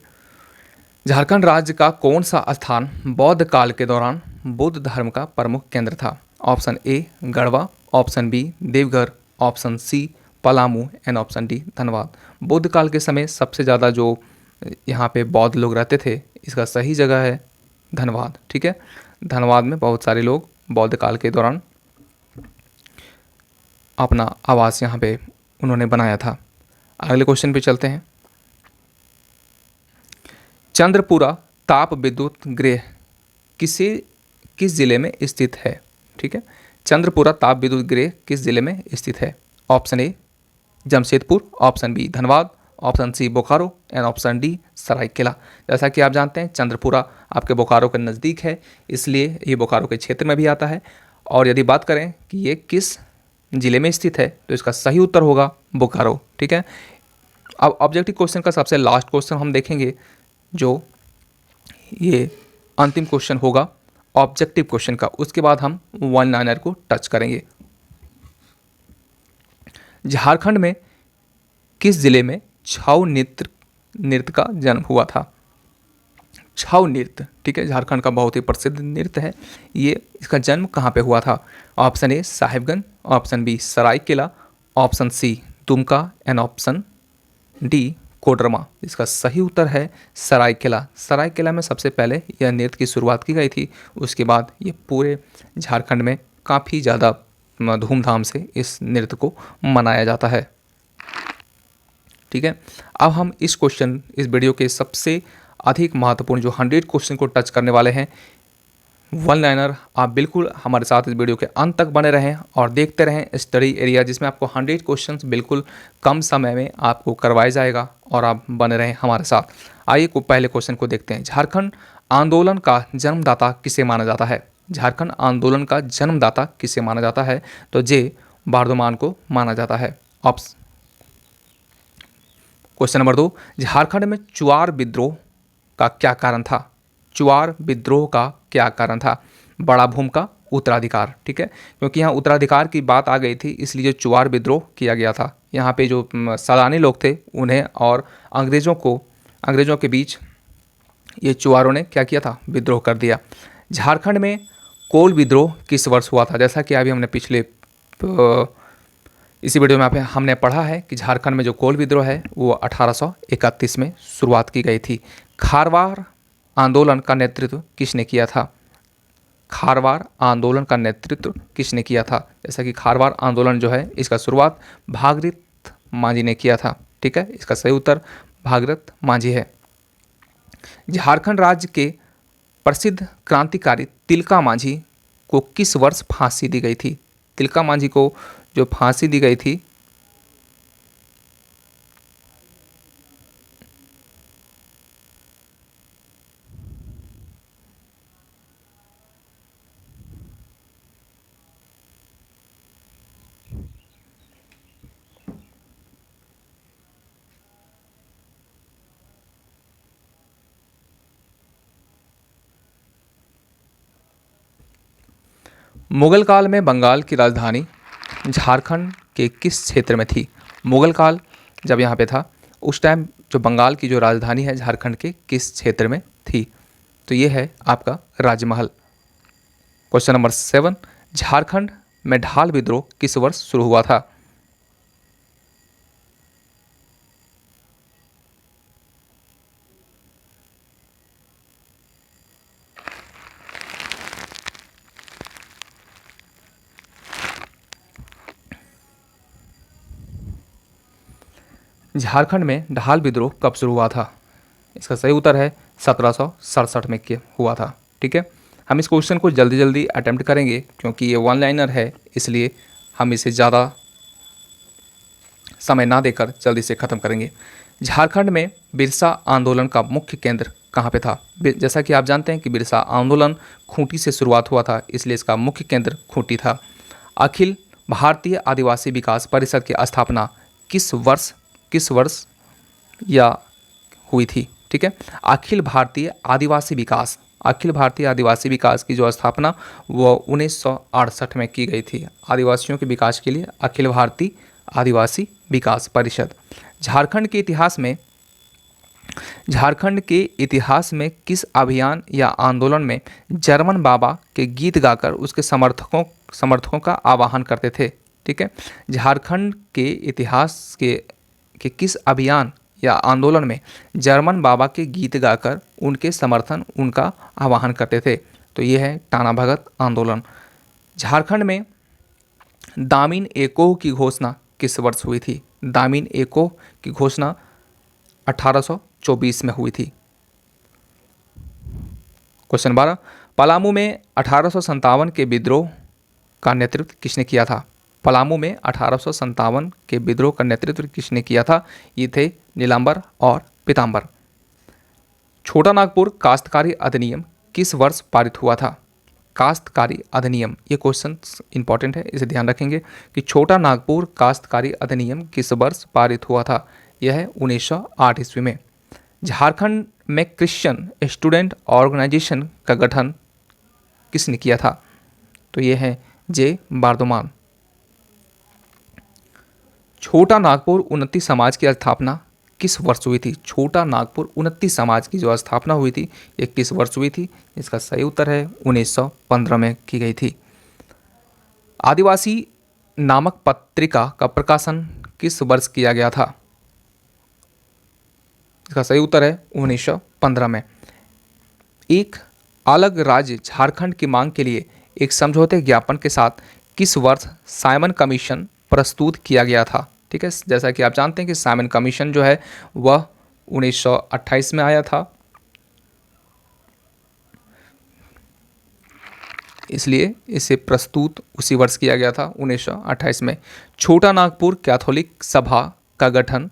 S1: झारखंड राज्य का कौन सा स्थान बौद्ध काल के दौरान बुद्ध धर्म का प्रमुख केंद्र था? Option A Garhwa, option B Deoghar, option C Palamu and option D Dhanbad. Buddha काल के समय सबसे ज़्यादा जो यहाँ पे बौद्ध लोग रहते थे, इसका सही जगह है धनबाद। ठीक है, धनबाद में बहुत सारे लोग बौद्ध काल के दौरान अपना आवास यहाँ पे उन्होंने बनाया था। अगले क्वेश्चन पे चलते हैं। चंद्रपुरा ताप विद्युत गृह किस जिले में स्थित है? ठीक है, चंद्रपुरा ताप विद्युत गृह किस जिले में स्थित है? Option A Jamshedpur, option B Dhanbad, option C Bokaro and option D Saraikela. जैसा कि आप जानते हैं चंद्रपुरा आपके बोकारो के नज़दीक है, इसलिए ये बोकारो के क्षेत्र में भी आता है। और यदि बात करें कि ये किस जिले में स्थित है, तो इसका सही उत्तर होगा बोकारो। ठीक है, अब ऑब्जेक्टिव क्वेश्चन का सबसे लास्ट क्वेश्चन हम देखेंगे, जो ये अंतिम क्वेश्चन होगा ऑब्जेक्टिव क्वेश्चन का। उसके बाद हम वन लाइनर को टच करेंगे। झारखंड में किस जिले में छऊ नृत्य का जन्म हुआ था? छऊ नृत्य, ठीक है, झारखंड का बहुत ही प्रसिद्ध नृत्य है। ये इसका जन्म कहाँ पे हुआ था? Option A Sahibganj, option B Saraikela, option C Dumka and option D Koderma. इसका सही उत्तर है सरायकेला। सरायकेला में सबसे पहले यह नृत्य की शुरुआत की गई थी। उसके बाद ये पूरे झारखंड में काफ़ी ज़्यादा धूमधाम से इस नृत्य को मनाया जाता है। ठीक है, अब हम इस वीडियो के सबसे अधिक महत्वपूर्ण जो 100 क्वेश्चन को टच करने वाले हैं, वन लाइनर। आप बिल्कुल हमारे साथ इस वीडियो के अंत तक बने रहें और देखते रहें स्टडी एरिया, जिसमें आपको 100 क्वेश्चंस बिल्कुल कम समय में आपको करवाया जाएगा और आप बने रहें हमारे साथ। आइए पहले क्वेश्चन को देखते हैं। झारखंड आंदोलन का जन्मदाता किसे माना जाता है? झारखंड आंदोलन का जन्मदाता किसे माना जाता है? तो जे बारदोमान को माना जाता है। क्वेश्चन नंबर 2, झारखंड में चुआर विद्रोह का क्या कारण था? चुआर विद्रोह का क्या कारण था? बड़ा भूमि का उत्तराधिकार। ठीक है, क्योंकि यहाँ उत्तराधिकार की बात आ गई थी, इसलिए चुआर विद्रोह किया गया था। यहाँ पे जो सैलानी लोग थे उन्हें और अंग्रेज़ों के बीच ये चुआरों ने क्या किया था? विद्रोह कर दिया। झारखंड में कोल विद्रोह किस वर्ष हुआ था? जैसा कि अभी हमने पिछले इसी वीडियो में हमने पढ़ा है कि झारखंड में जो कोल विद्रोह है वो 1831 में शुरुआत की गई थी। खारवार आंदोलन का नेतृत्व किसने किया था? खारवार आंदोलन का नेतृत्व किसने किया था? जैसा कि खारवार आंदोलन जो है इसका शुरुआत भागीरथ मांझी ने किया था। ठीक है, इसका सही उत्तर भागीरथ मांझी है। झारखंड राज्य के प्रसिद्ध क्रांतिकारी तिलका मांझी को किस वर्ष फांसी दी गई थी? तिलका मांझी को जो फांसी दी गई थी मुगल काल में बंगाल की राजधानी झारखंड के किस क्षेत्र में थी? मुगल काल जब यहाँ पे था उस टाइम जो बंगाल की जो राजधानी है झारखंड के किस क्षेत्र में थी? तो ये है आपका राजमहल। क्वेश्चन नंबर 7, झारखंड में ढाल विद्रोह किस वर्ष शुरू हुआ था? झारखंड में ढाल विद्रोह कब शुरू हुआ था? इसका सही उत्तर है 1767 में हुआ था। ठीक है, हम इस क्वेश्चन को जल्दी जल्दी अटेम्प्ट करेंगे क्योंकि ये वन लाइनर है, इसलिए हम इसे ज़्यादा समय ना देकर जल्दी से ख़त्म करेंगे। झारखंड में बिरसा आंदोलन का मुख्य केंद्र कहाँ पे था? जैसा कि आप जानते हैं कि बिरसा आंदोलन खूंटी से शुरुआत हुआ था, इसलिए इसका मुख्य केंद्र खूंटी था। अखिल भारतीय आदिवासी विकास परिषद की स्थापना किस वर्ष या हुई थी? ठीक है, अखिल भारतीय आदिवासी विकास की जो स्थापना वो 1968 में की गई थी। आदिवासियों के विकास के लिए अखिल भारतीय आदिवासी विकास परिषद। झारखंड के इतिहास में किस अभियान या आंदोलन में जर्मन बाबा के गीत गाकर उसके समर्थकों का आह्वान करते थे? ठीक है, झारखंड के इतिहास के किस अभियान या आंदोलन में जर्मन बाबा के गीत गाकर उनका आह्वान करते थे? तो ये है टाना भगत आंदोलन। झारखंड में दामिन एकोह की घोषणा किस वर्ष हुई थी? दामिन एकोह की घोषणा 1824 में हुई थी। क्वेश्चन 12, पलामू में 1857 के विद्रोह का नेतृत्व किसने किया था? पलामू में 1857 के विद्रोह का नेतृत्व किसने किया था? ये थे नीलांबर और पीताम्बर। छोटा नागपुर काश्तकारी अधिनियम किस वर्ष पारित हुआ था? काश्तकारी अधिनियम, ये क्वेश्चन इंपॉर्टेंट है, इसे ध्यान रखेंगे कि छोटा नागपुर काश्तकारी अधिनियम किस वर्ष पारित हुआ था? यह है 1908 ईस्वी में। झारखंड में क्रिश्चियन स्टूडेंट ऑर्गेनाइजेशन का गठन किसने किया था? तो यह है जे बार्दोमान। छोटा नागपुर उन्नति समाज की स्थापना किस वर्ष हुई थी? छोटा नागपुर उन्नति समाज की जो स्थापना हुई थी ये किस वर्ष हुई थी? इसका सही उत्तर है 1915 में की गई थी। आदिवासी नामक पत्रिका का प्रकाशन किस वर्ष किया गया था? इसका सही उत्तर है 1915 में। एक अलग राज्य झारखंड की मांग के लिए एक समझौते ज्ञापन के साथ किस वर्ष साइमन कमीशन प्रस्तुत किया गया था? ठीक है, जैसा कि आप जानते हैं कि साइमन कमीशन जो है वह 1928 में आया था, इसलिए इसे प्रस्तुत उसी वर्ष किया गया था 1928 में। छोटा नागपुर कैथोलिक सभा का गठन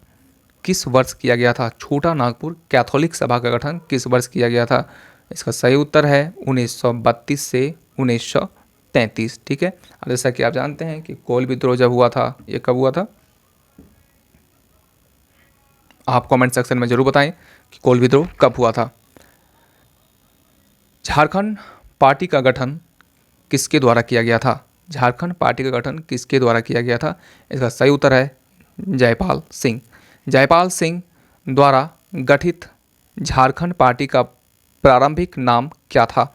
S1: किस वर्ष किया गया था? छोटा नागपुर कैथोलिक सभा का गठन किस वर्ष किया गया था? इसका सही उत्तर है 1932 से 1933। ठीक है, और जैसा कि आप जानते हैं कि कोल विद्रोह जब हुआ था, ये कब हुआ था? आप कमेंट सेक्शन में जरूर बताएं कि कोल विद्रोह कब हुआ था। झारखंड पार्टी का गठन किसके द्वारा किया गया था? झारखंड पार्टी का गठन किसके द्वारा किया गया था? इसका सही उत्तर है जयपाल सिंह। जयपाल सिंह द्वारा गठित झारखंड पार्टी का प्रारंभिक नाम क्या था?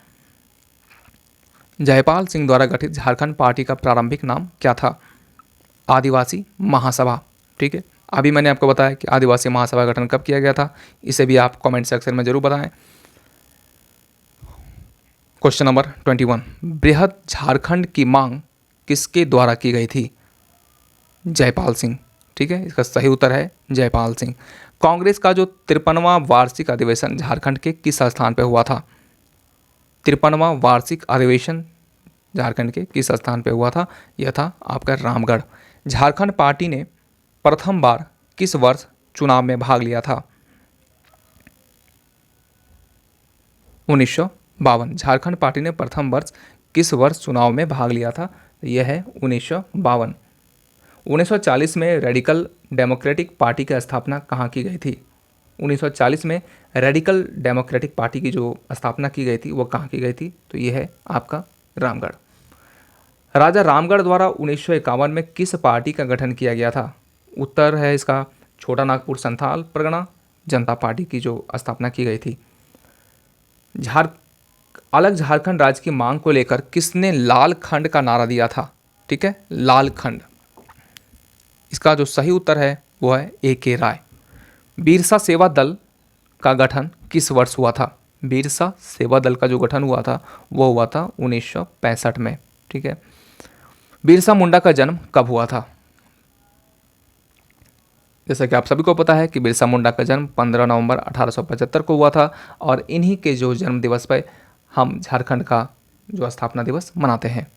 S1: जयपाल सिंह द्वारा गठित झारखंड पार्टी का प्रारंभिक नाम क्या था? आदिवासी महासभा। ठीक है, अभी मैंने आपको बताया कि आदिवासी महासभा का गठन कब किया गया था, इसे भी आप कमेंट सेक्शन में जरूर बताएं। क्वेश्चन नंबर 21, बृहद झारखंड की मांग किसके द्वारा की गई थी? जयपाल सिंह। ठीक है, इसका सही उत्तर है जयपाल सिंह। कांग्रेस का जो 53वां वार्षिक अधिवेशन झारखंड के किस स्थान पर हुआ था? 53वां वार्षिक अधिवेशन झारखंड के किस स्थान पर हुआ था? यह था आपका रामगढ़। झारखंड पार्टी ने प्रथम बार किस वर्ष चुनाव में भाग लिया था? 1952। झारखंड पार्टी ने प्रथम वर्ष किस वर्ष चुनाव में भाग लिया था? यह है 1952। 1940 में रेडिकल डेमोक्रेटिक पार्टी की स्थापना कहाँ की गई थी? 1940 में रेडिकल डेमोक्रेटिक पार्टी की जो स्थापना की गई थी वो कहाँ की गई थी? तो यह है आपका रामगढ़। राजा रामगढ़ द्वारा 1951 में किस पार्टी का गठन किया गया था? उत्तर है इसका छोटा नागपुर संथाल परगना जनता पार्टी की जो स्थापना की गई थी। अलग झारखंड राज्य की मांग को लेकर किसने लाल खंड का नारा दिया था? ठीक है, लाल खंड। इसका जो सही उत्तर है वो है A.K. राय। बिरसा सेवा दल का गठन किस वर्ष हुआ था? बिरसा सेवा दल का जो गठन हुआ था वो हुआ था 1965 में। ठीक है, बिरसा मुंडा का जन्म कब हुआ था? जैसा कि आप सभी को पता है कि बिरसा मुंडा का जन्म 15 नवंबर 1875 को हुआ था, और इन्हीं के जो जन्म दिवस पर हम झारखंड का जो स्थापना दिवस मनाते हैं।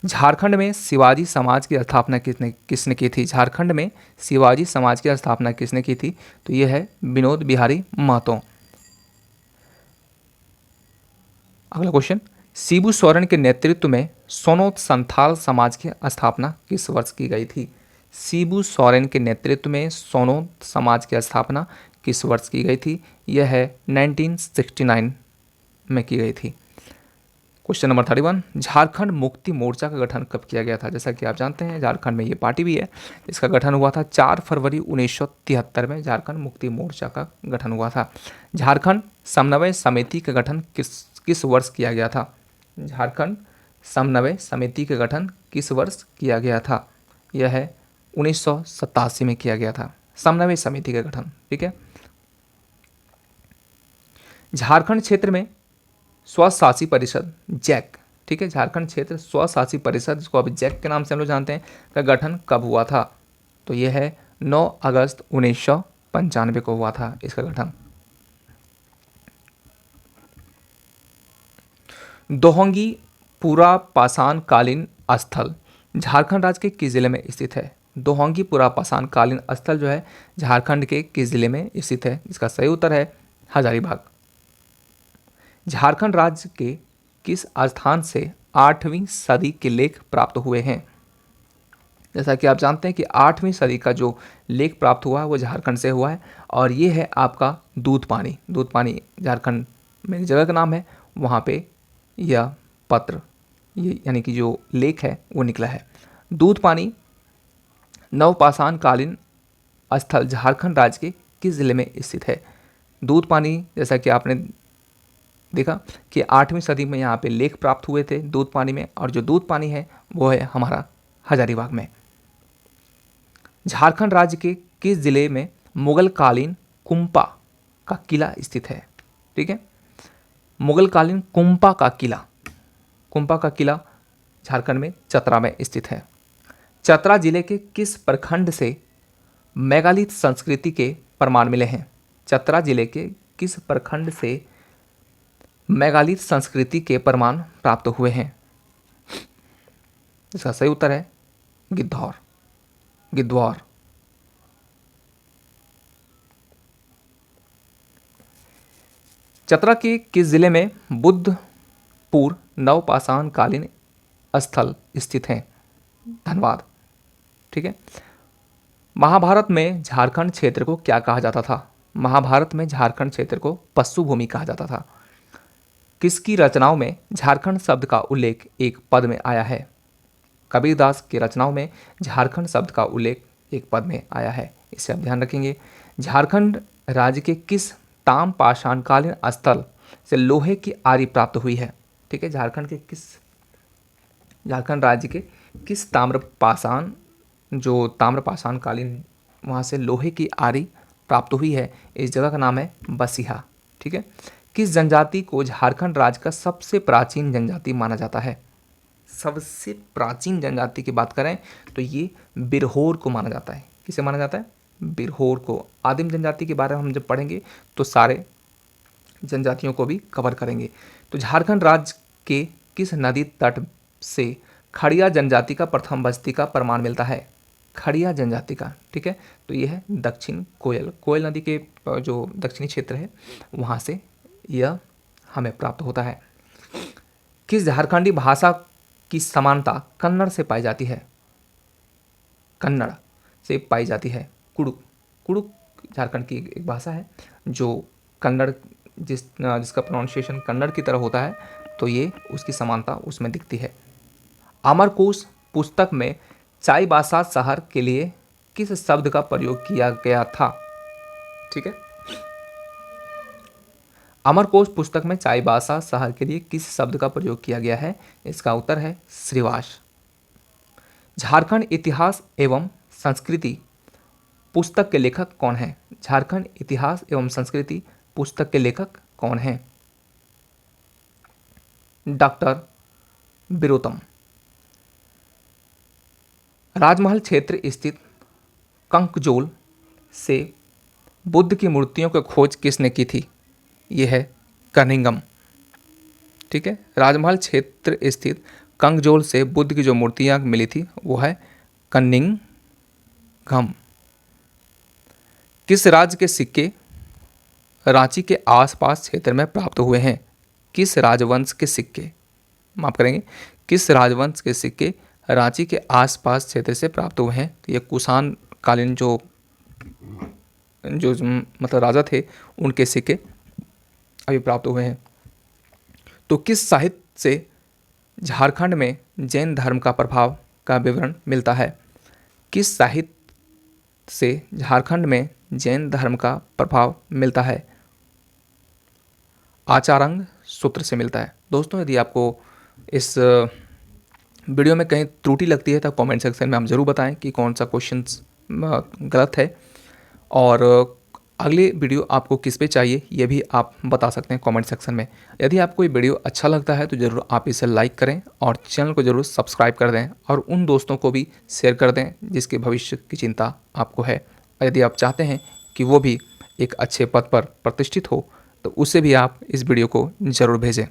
S1: झारखंड में शिवाजी समाज की स्थापना किसने की थी? झारखंड में शिवाजी समाज की स्थापना किसने की थी? तो यह है विनोद बिहारी महतो। अगला क्वेश्चन, शिबू सोरेन के नेतृत्व में सोनोत संथाल समाज की स्थापना किस वर्ष की गई थी? शिबू सोरेन के नेतृत्व में सोनोत समाज की स्थापना किस वर्ष की गई थी? यह है 1969 में की गई थी। क्वेश्चन नंबर 31, झारखंड मुक्ति मोर्चा का गठन कब किया गया था? जैसा कि आप जानते हैं झारखंड में ये पार्टी भी है, इसका गठन हुआ था 4 फरवरी 1973 में झारखंड मुक्ति मोर्चा का गठन हुआ था। झारखंड समन्वय समिति का गठन किस वर्ष किया गया था? झारखंड समन्वय समिति का गठन किस वर्ष किया गया था? यह है 1987 में किया गया था समन्वय समिति का गठन। ठीक है, झारखंड क्षेत्र में स्वशासी परिषद जैक, ठीक है, झारखंड क्षेत्र स्वशासी परिषद जिसको अभी जैक के नाम से हम लोग जानते हैं, का गठन कब हुआ था? तो यह है 9 अगस्त 1995 को हुआ था इसका गठन। दोहंगी पुरा पाषाण कालीन स्थल झारखंड राज्य के किस जिले में स्थित है? दोहंगी पुरा पाषाण कालीन स्थल जो है झारखंड के किस जिले में स्थित है? इसका सही उत्तर है हजारीबाग। झारखंड राज्य के किस स्थान से 8वीं सदी के लेख प्राप्त हुए हैं? जैसा कि आप जानते हैं कि 8वीं सदी का जो लेख प्राप्त हुआ है वो झारखंड से हुआ है, और ये है आपका दूध पानी। दूध पानी झारखंड में एक जगह का नाम है, वहाँ पे यह पत्र, ये यानी कि जो लेख है वो निकला है। दूध पानी नवपाषाण कालीन स्थल झारखंड राज्य के किस जिले में स्थित है? दूध पानी, जैसा कि आपने देखा कि 8वीं सदी में यहाँ पे लेख प्राप्त हुए थे दूध पानी में, और जो दूध पानी है वो है हमारा हजारीबाग में। झारखंड राज्य के किस जिले में मुगल कालीन कुंपा का किला स्थित है? ठीक है, मुगल कालीन कुंपा का किला झारखंड में चतरा में स्थित है। चतरा जिले के किस प्रखंड से मेगालिथ संस्कृति के प्रमाण मिले हैं? चतरा जिले के किस प्रखंड से मेगालिथ संस्कृति के प्रमाण प्राप्त हुए हैं? इसका सही उत्तर है गिद्धौर। चतरा के किस जिले में बुद्धपुर नवपाषाण कालीन स्थल स्थित हैं? धनबाद। ठीक है। महाभारत में झारखंड क्षेत्र को क्या कहा जाता था? महाभारत में झारखंड क्षेत्र को पशु भूमि कहा जाता था। किसकी रचनाओं में झारखंड शब्द का उल्लेख एक पद में आया है? कबीरदास की रचनाओं में झारखंड शब्द का उल्लेख एक पद में आया है, इसे आप ध्यान रखेंगे। झारखंड राज्य के किस ताम पाषाणकालीन स्थल से लोहे की आरी प्राप्त हुई है? ठीक है, झारखंड राज्य के किस ताम्रपाषाणकालीन वहाँ से लोहे की आरी प्राप्त हुई है? इस जगह का नाम है बसिहा। ठीक है। किस जनजाति को झारखंड राज्य का सबसे प्राचीन जनजाति माना जाता है? सबसे प्राचीन जनजाति की बात करें तो ये बिरहोर को माना जाता है। किसे माना जाता है? बिरहोर को। आदिम जनजाति के बारे में हम जब पढ़ेंगे तो सारे जनजातियों को भी कवर करेंगे। तो झारखंड राज्य के किस नदी तट से खड़िया जनजाति का प्रथम बस्ती का प्रमाण मिलता है? खड़िया जनजाति का। ठीक है, तो ये है दक्षिण कोयल नदी के जो दक्षिणी क्षेत्र है वहाँ से यह हमें प्राप्त होता है। किस झारखंडी भाषा की समानता कन्नड़ से पाई जाती है? कन्नड़ से पाई जाती है कुड़ुक झारखंड की एक भाषा है जो कन्नड़ जिसका प्रोनाउंसिएशन कन्नड़ की तरह होता है, तो ये उसकी समानता उसमें दिखती है। अमरकोश पुस्तक में चाईबासा शहर के लिए किस शब्द का प्रयोग किया गया था? ठीक है, अमरकोश पुस्तक में चाईबासा शहर के लिए किस शब्द का प्रयोग किया गया है? इसका उत्तर है श्रीवास। झारखंड इतिहास एवं संस्कृति पुस्तक के लेखक कौन है? झारखंड इतिहास एवं संस्कृति पुस्तक के लेखक कौन हैं? डॉक्टर बिरोतम। राजमहल क्षेत्र स्थित कंकजोल से बुद्ध की मूर्तियों की खोज किसने की थी? यह है कनिंगम। ठीक है, राजमहल क्षेत्र स्थित कंकजोल से बुद्ध की जो मूर्तियां मिली थी वो है कनिंगम। किस राज्य के सिक्के रांची के आसपास क्षेत्र में प्राप्त हुए हैं? किस राजवंश के सिक्के, माफ करेंगे, किस राजवंश के सिक्के रांची के आसपास क्षेत्र से प्राप्त हुए हैं? ये कुषाण कालीन जो मतलब राजा थे उनके सिक्के अभी प्राप्त हुए हैं। तो किस साहित्य से झारखंड में जैन धर्म का प्रभाव का विवरण मिलता है? किस साहित्य से झारखंड में जैन धर्म का प्रभाव मिलता है? आचारंग सूत्र से मिलता है। दोस्तों, यदि आपको इस वीडियो में कहीं त्रुटि लगती है तो कमेंट सेक्शन में हम जरूर बताएं कि कौन सा क्वेश्चन गलत है, और अगले वीडियो आपको किस पे चाहिए ये भी आप बता सकते हैं कमेंट सेक्शन में। यदि आपको ये वीडियो अच्छा लगता है तो ज़रूर आप इसे लाइक करें और चैनल को ज़रूर सब्सक्राइब कर दें, और उन दोस्तों को भी शेयर कर दें जिसके भविष्य की चिंता आपको है। और यदि आप चाहते हैं कि वो भी एक अच्छे पद पर प्रतिष्ठित हो तो उसे भी आप इस वीडियो को ज़रूर भेजें।